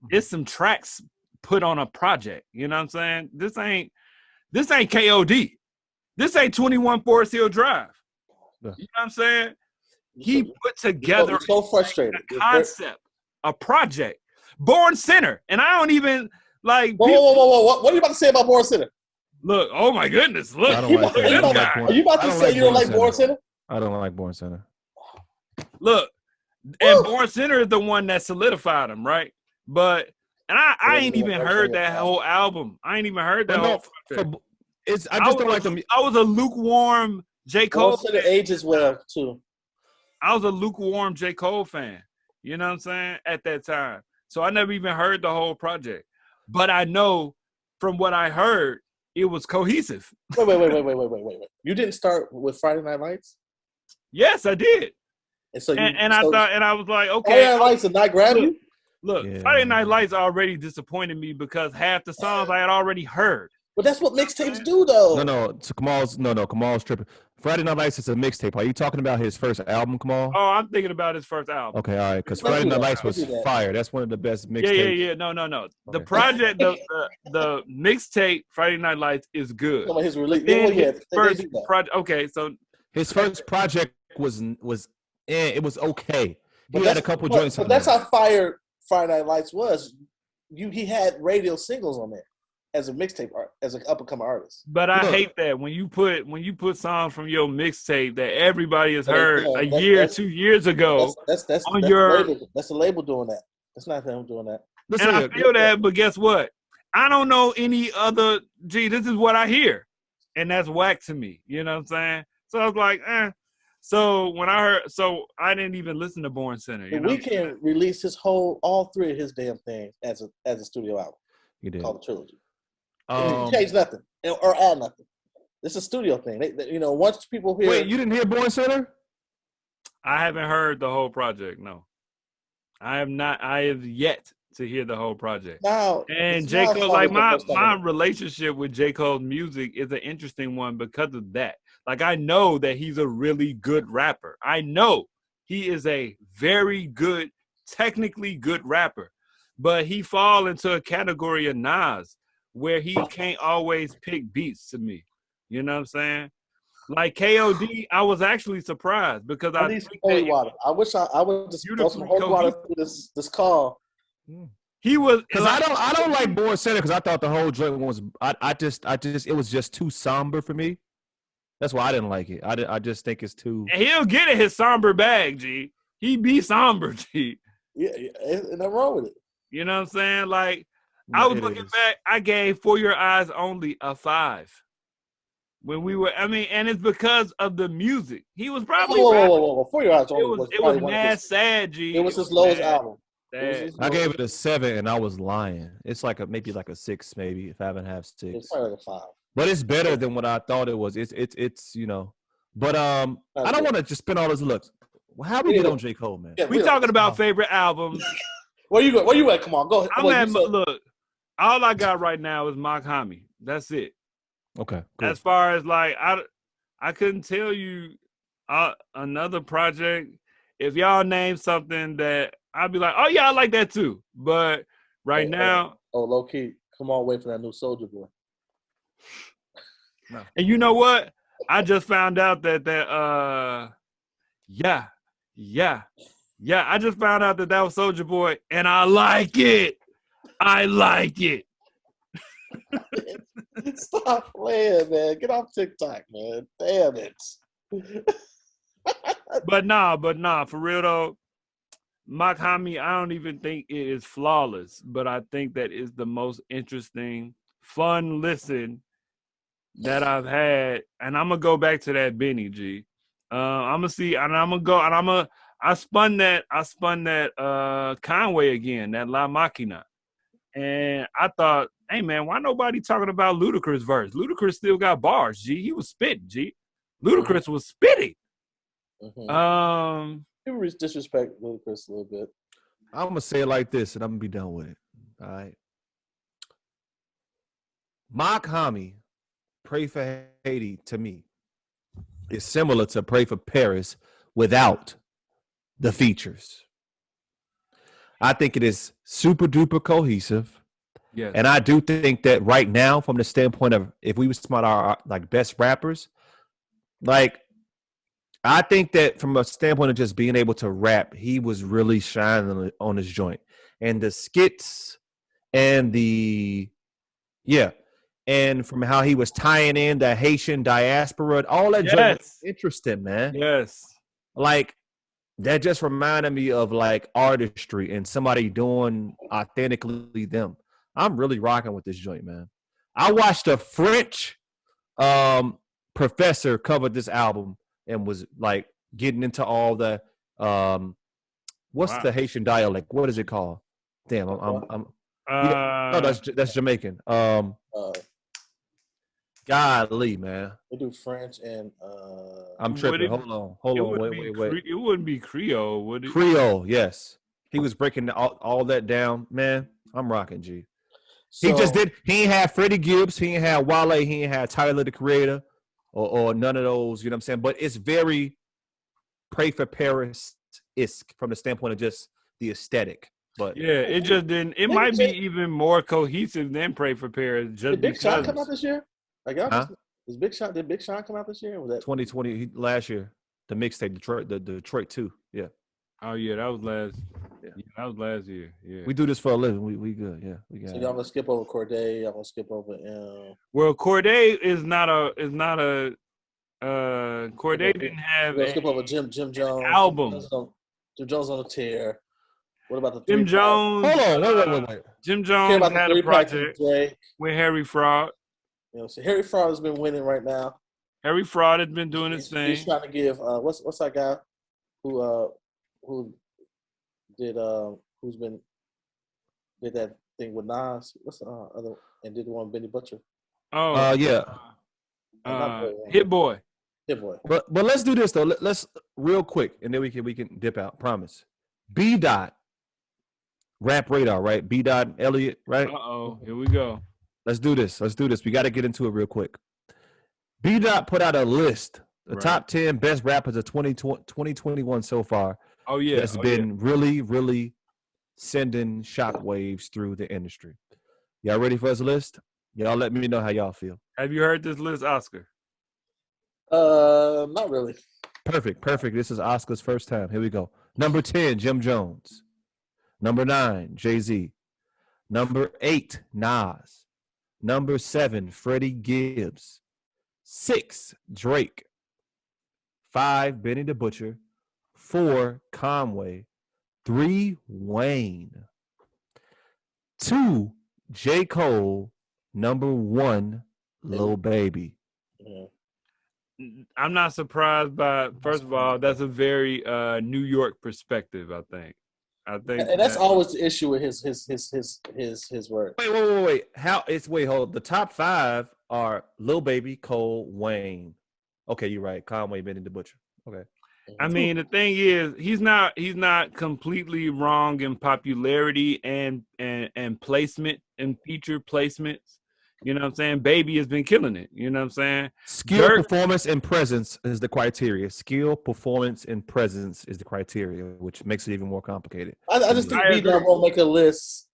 A: It's some tracks put on a project. You know what I'm saying? This ain't KOD. This ain't 21 Forest Hill Drive. Yeah. You know what I'm saying? He put together
C: so frustrated.
A: A concept, a project, Born Center, and I don't even like.
C: Whoa! What are you about to say about Born Center?
A: Look, oh my goodness! Look,
C: are you about to say you don't like Born Center?
B: I don't like Born Center.
A: Look, and Born Center is the one that solidified him, right? But I ain't even heard that whole album. I ain't even heard that whole.
B: I just don't like them.
A: I was a lukewarm J. Cole.
C: Born Center ages well too.
A: I was a lukewarm J. Cole fan. You know what I'm saying? At that time, so I never even heard the whole project. But I know from what I heard, it was cohesive.
C: Wait. You didn't start with Friday Night Lights?
A: Yes, I did.
C: And so
A: I was like, okay.
C: Friday Night Lights did not grab you?
A: Look, Friday Night Lights already disappointed me because half the songs I had already heard.
C: But that's what mixtapes do, though.
B: No. So Kamal's tripping. Friday Night Lights is a mixtape. Are you talking about his first album, Kamal?
A: Oh, I'm thinking about his first album.
B: Okay, all right. Because Friday Night Lights was fire. That's one of the best mixtapes.
A: Yeah. No. Okay. The project, the mixtape Friday Night Lights is good.
C: His release.
A: First project. Okay, so
B: his first project was it was okay. He had a couple joints.
C: But that's how fire Friday Night Lights was. He had radio singles on there. as a mixtape art, as an up and coming artist.
A: But I hate that when you put songs from your mixtape that everybody has heard a year, 2 years ago. That's
C: the label doing that. That's not them doing that.
A: And I feel that, but guess what? I don't know any other. This is what I hear, and that's whack to me. You know what I'm saying? So I was like, So when I heard, I didn't even listen to Born Center.
C: The Weeknd released all 3 of his damn things as a studio album.
B: He did.
C: Called the trilogy. He changed nothing or add nothing. It's a studio thing. Once people hear.
B: Wait, you didn't hear Born Center?
A: I haven't heard the whole project. No, I have not. I have yet to hear the whole project.
C: Now,
A: and J. Cole, like my relationship with J. Cole's music is an interesting one because of that. Like, I know that he's a really good rapper. I know he is a very good, technically good rapper, but he fall into a category of Nas where he can't always pick beats to me. You know what I'm saying? Like KOD, I was actually surprised because I
C: need holy water. I wish I would just throw some holy water through this call.
A: He was
B: because I don't like Born Center because I thought the whole joint was I just it was just too somber for me. That's why I didn't like it. I just think it's too.
A: And he'll get in his somber bag, G. He be somber, G.
C: Yeah, ain't nothing wrong with it.
A: You know what I'm saying? Like, I was looking back, I gave For Your Eyes Only a 5. When we were, and it's because of the music. He was probably
C: whoa. For Your Eyes Only
A: it was mad sad, G.
C: It was his lowest album.
B: I gave it a 7, and I was lying. It's like maybe a 6, maybe 5.5, 6.
C: It's probably like a 5.
B: But it's better than what I thought it was. It's But I don't want to just spend all this looks. How we get on J. Cole, man?
A: Yeah, we talking about favorite albums.
C: Where you go? Where you at? Come on, go ahead.
A: Look, all I got right now is Mock Hami. That's it.
B: Okay. Cool.
A: As far as like, I couldn't tell you another project. If y'all name something that I'd be like, oh yeah, I like that too. But now,
C: low key, come on, wait for that new Soulja Boy.
A: No. And you know what? I just found out that I just found out that was Soulja Boy, and I like it.
C: Stop playing, man. Get off TikTok, man. Damn it.
A: But nah, for real though, Mock Hami, I don't even think it is flawless, but I think that is the most interesting, fun listen that I've had. And I'm gonna go back to that Benny G. I'm gonna see, and I'm gonna go, and I spun that Conway again, that La Machina. And I thought, hey man, why nobody talking about Ludacris verse? Ludacris still got bars, G. He was spitting, G. Ludacris was spitting.
C: Mm-hmm. People disrespect Ludacris a little bit.
B: I'm gonna say it like this, and I'm gonna be done with it. All right. Mock Hami, Pray for Haiti, to me, is similar to Pray for Paris without the features. I think it is super duper cohesive.
A: Yes.
B: And I do think that right now, from the standpoint of if we was about our like best rappers, like I think that from a standpoint of just being able to rap, he was really shining on his joint. And the skits and and from how he was tying in the Haitian diaspora, all that joint was interesting, man.
A: Yes.
B: Like, that just reminded me of like artistry and somebody doing authentically them. I'm really rocking with this joint, man. I watched a French professor cover this album and was like getting into all the what's the Haitian dialect? What is it called? Damn, no, that's Jamaican. Golly, man.
C: They do French and
B: I'm tripping. Hold on. Wait.
A: It wouldn't be Creole, would it?
B: Creole, yes. He was breaking all that down, man. I'm rocking, G. So, he ain't had Freddie Gibbs, he ain't had Wale, he ain't had Tyler the Creator, or none of those, you know what I'm saying? But it's very Pray for Paris-esque from the standpoint of just the aesthetic. But
A: yeah, it just didn't. It might be even more cohesive than Pray for Paris.
C: Did Big Sean come out this year? Did Big Sean come out this year? Or was that
B: 2020 last year? The mixtape, the Detroit 2. Yeah.
A: Oh yeah, that was last. that was last year. Yeah,
B: we do this for a living. We good. Yeah, we got.
C: So y'all gonna skip over Corday. Y'all gonna skip over.
A: Well, Corday is not a. Corday didn't have
C: We're gonna skip over Jim Jones
A: album.
C: Jim Jones on a tear. What about the
A: Jim Jones?
B: Hold on, wait.
A: Jim Jones had a project
C: with
A: Harry Fraud.
C: You know, so Harry Fraud has been winning right now.
A: Harry Fraud has been doing his thing.
C: He's trying to give what's that guy who did that thing with Nas? What's the other and did the one with Benny Butcher?
A: Oh
B: yeah.
A: Hit Boy.
B: But let's do this though. Let's real quick, and then we can dip out. Promise. B. Dot Rap Radar, right? B. Dot Elliott, right?
A: Here we go.
B: Let's do this. We got to get into it real quick. B. Dot put out a list, the top 10 best rappers of 2021 so far.
A: Oh yeah,
B: that's been really, really sending shockwaves through the industry. Y'all ready for this list? Y'all let me know how y'all feel.
A: Have you heard this list, Oscar?
C: Not really.
B: Perfect. This is Oscar's first time. Here we go. Number 10, Jim Jones. Number 9, Jay-Z. Number 8, Nas. Number 7, Freddie Gibbs. 6, Drake. 5, Benny the Butcher. 4, Conway. 3, Wayne. 2, J. Cole. Number 1, Lil Baby.
C: Yeah.
A: I'm not surprised by. First of all, that's a very New York perspective. I think,
C: and that's always the issue with his work.
B: Wait. Hold. The top 5 are Lil Baby, Cole, Wayne. Okay, you're right. Conway, Benny the Butcher. Okay.
A: I mean, the thing is, he's not completely wrong in popularity and placement and feature placements. You know what I'm saying? Baby has been killing it. You know what I'm saying?
B: Skill, performance, and presence is the criteria. Skill, performance, and presence is the criteria, which makes it even more complicated.
C: I just think B-Dog won't make a list.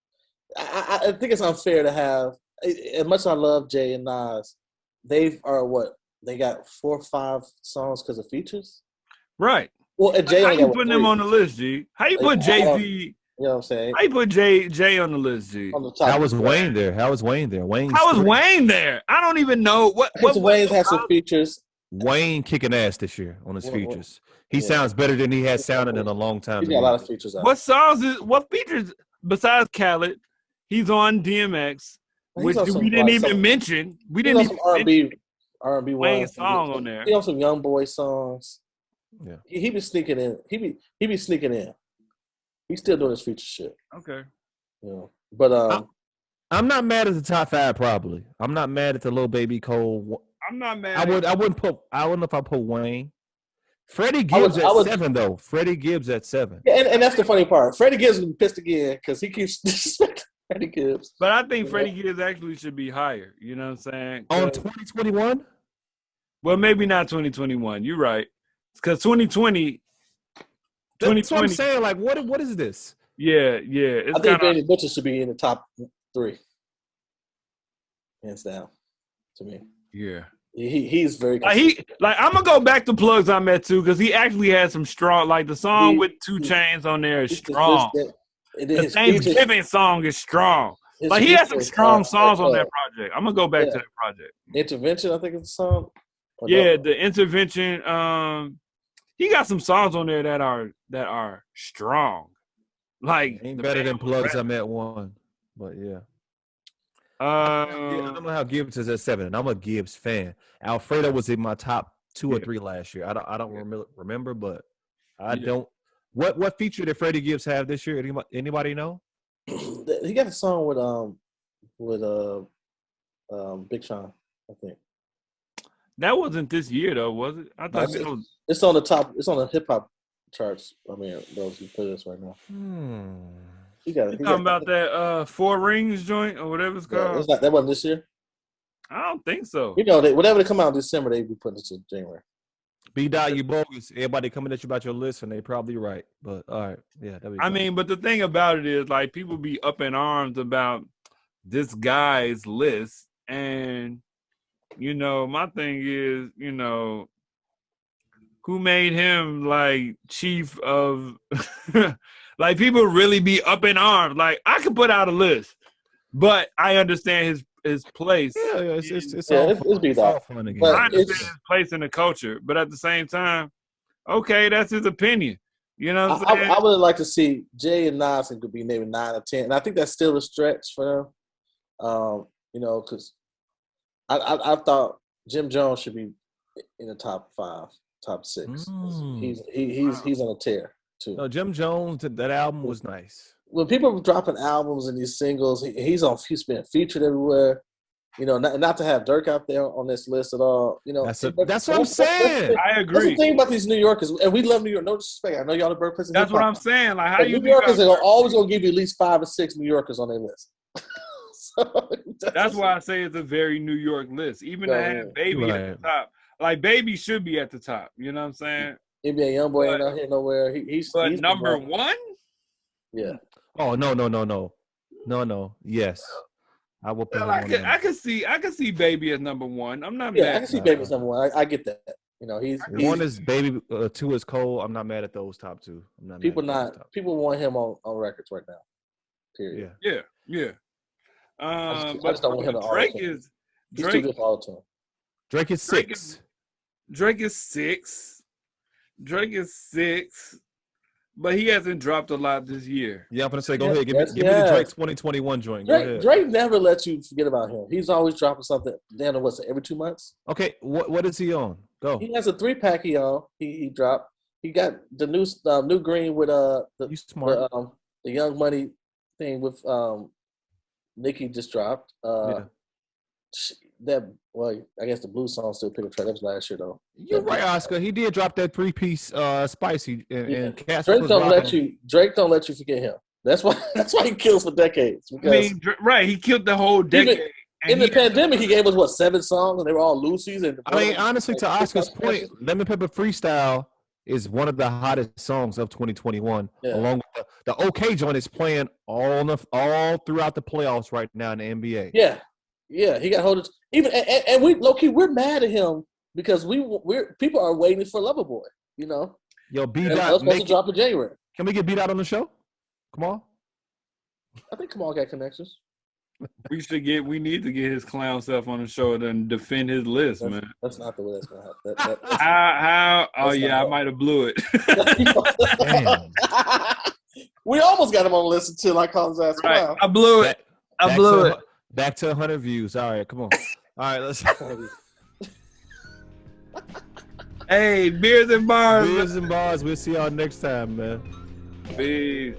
C: I think it's unfair to have, as much as I love Jay and Nas, they got 4 or 5 songs because of features?
A: Right.
C: Well, and Jay
A: how you putting them on the list, G? How you put Jay-Z?
C: You know what I'm saying?
A: How you put Jay on the list, G?
B: How was Wayne there? How was Wayne there?
A: I don't even know what
C: Wayne's had some features.
B: Wayne kicking ass this year on his features. He sounds better than he has sounded in a long time.
C: He's got a lot of features.
A: What features besides Khaled? He's on DMX, which we didn't even mention. We didn't even mention
C: R&B
A: Wayne's song on there.
C: He on some Young Boy songs.
B: Yeah,
C: he be sneaking in. He be sneaking in. He's still doing his feature shit.
A: Okay.
C: Yeah. But
B: I'm not mad at the top 5. Probably. I'm not mad at the Lil Baby Cole.
A: I'm not mad.
B: I wouldn't put. I don't know if I put Wayne. Freddie Gibbs at 7 though. Freddie Gibbs at 7.
C: Yeah, and that's the funny part. Freddie Gibbs is pissed again because he keeps disrespecting Freddie Gibbs.
A: But I think Freddie Gibbs actually should be higher. You know what I'm saying?
B: On 2021.
A: Well, maybe not 2021. You're right. Because 2020.
B: That's what I'm saying. Like, what is this?
A: Yeah.
C: I think Benny Butcher should be in the top 3. Hands down, to me.
A: Yeah.
C: He's very.
A: I'm gonna go back to plugs I met too because he actually had some strong. Like the song with 2 Chainz on there is strong. The Thanksgiving song is strong. Like he has some strong songs on that project. I'm gonna go back to that project.
C: Intervention, I think it's a song.
A: Yeah, the Intervention. He got some songs on there that are strong. Like
B: ain't better than plugs I met 1, but yeah. I don't know how Gibbs is at 7, and I'm a Gibbs fan. Alfredo was in my top 2 or 3 last year. I don't remember, but I don't. What feature did Freddie Gibbs have this year? Anybody know?
C: He got a song with Big Sean, I think.
A: That wasn't this year though, was it? I thought it was.
C: It's on the top. It's on the hip hop charts. I mean, those who play this right now. You talking
A: about that 4 Rings joint or whatever it's called?
C: That wasn't this year.
A: I don't think so.
C: You know, whatever they come out in December, they be putting it in January.
B: B-Dot, you bogus. Everybody coming at you about your list, and they probably right. But all right, yeah.
A: I mean, but the thing about it is, like, people be up in arms about this guy's list, and you know, my thing is, you know, who made him like chief of Like people really be up in arms. Like I could put out a list, but I understand his place.
B: Yeah, it's all fun again.
A: I understand his place in the culture, but at the same time, okay, that's his opinion. You know what I'm saying?
C: I would like to see Jay and Nas could be maybe 9 or 10, and I think that's still a stretch for them. You know, because I thought Jim Jones should be in the top 5, top 6. He's on a tear too.
B: No, Jim Jones, that album was nice.
C: When people are dropping albums and these singles, he's been featured everywhere. You know, not to have Durk out there on this list at all. You know,
B: that's what I'm saying.
A: I agree.
C: That's the thing about these New Yorkers, and we love New York. No disrespect, I know y'all the birthplace.
A: That's what I'm saying. Like, how you
C: New Yorkers are always gonna give you at least 5 or 6 New Yorkers on their list. So,
A: that's why I say it's a very New York list. Even to have Baby at the top, like Baby should be at the top. You know what I'm saying?
C: NBA YoungBoy ain't out here nowhere. He's
A: number 1.
C: Yeah.
B: Oh no. Yes. I will put
A: I could see Baby as number 1. I'm not mad.
C: Yeah, I can see Baby as number 1. I get that. You know, he's
B: 1 is Baby, 2 is Cole. I'm not mad at those top 2. I'm not
C: people want him on records right now. Period.
A: Yeah.
C: I just don't want him to
A: Drake
C: He's
A: too
C: good for all the time.
B: Drake is 6.
A: Drake is 6. But he hasn't dropped a lot this year.
B: Yeah, I'm gonna say, go ahead. Give me the Drake 2021 joint. Go ahead.
C: Drake never lets you forget about him. He's always dropping something. Down to every 2 months.
B: Okay, what is he on? Go.
C: He has a 3-pack he on. He dropped. He got the new green with the Young Money thing with Nicki just dropped. I guess the blue song still pick a track. That was last year though.
B: You're right, Oscar. He did drop that 3-piece spicy and Cass.
C: Drake don't let you forget him. That's why he kills for decades.
A: Right, he killed the whole decade.
C: In the pandemic, he gave us 7 songs, and they were all Lucy's. And
B: honestly, to Oscar's point, Lemon Pepper Freestyle is one of the hottest songs of 2021. Yeah. Along with the OK joint is playing all throughout the playoffs right now in the NBA.
C: Yeah, he got hold of even and we low-key we're mad at him because we're people are waiting for Loverboy, you know.
B: Yo,
C: B-Dot supposed to drop in January.
B: Can we get B-Dot on the show? Come on.
C: I think Kamal got connections.
A: We need to get his clown self on the show and defend his list, man.
C: That's not the way that's gonna happen.
A: I might have blew it.
C: We almost got him on the list until I called his ass clown.
A: I blew it. I blew it.
B: Back to 100 views. All right, come on. All right, let's.
A: Hey, Beers and Bars.
B: Beers and Bars. We'll see y'all next time, man.
A: Peace.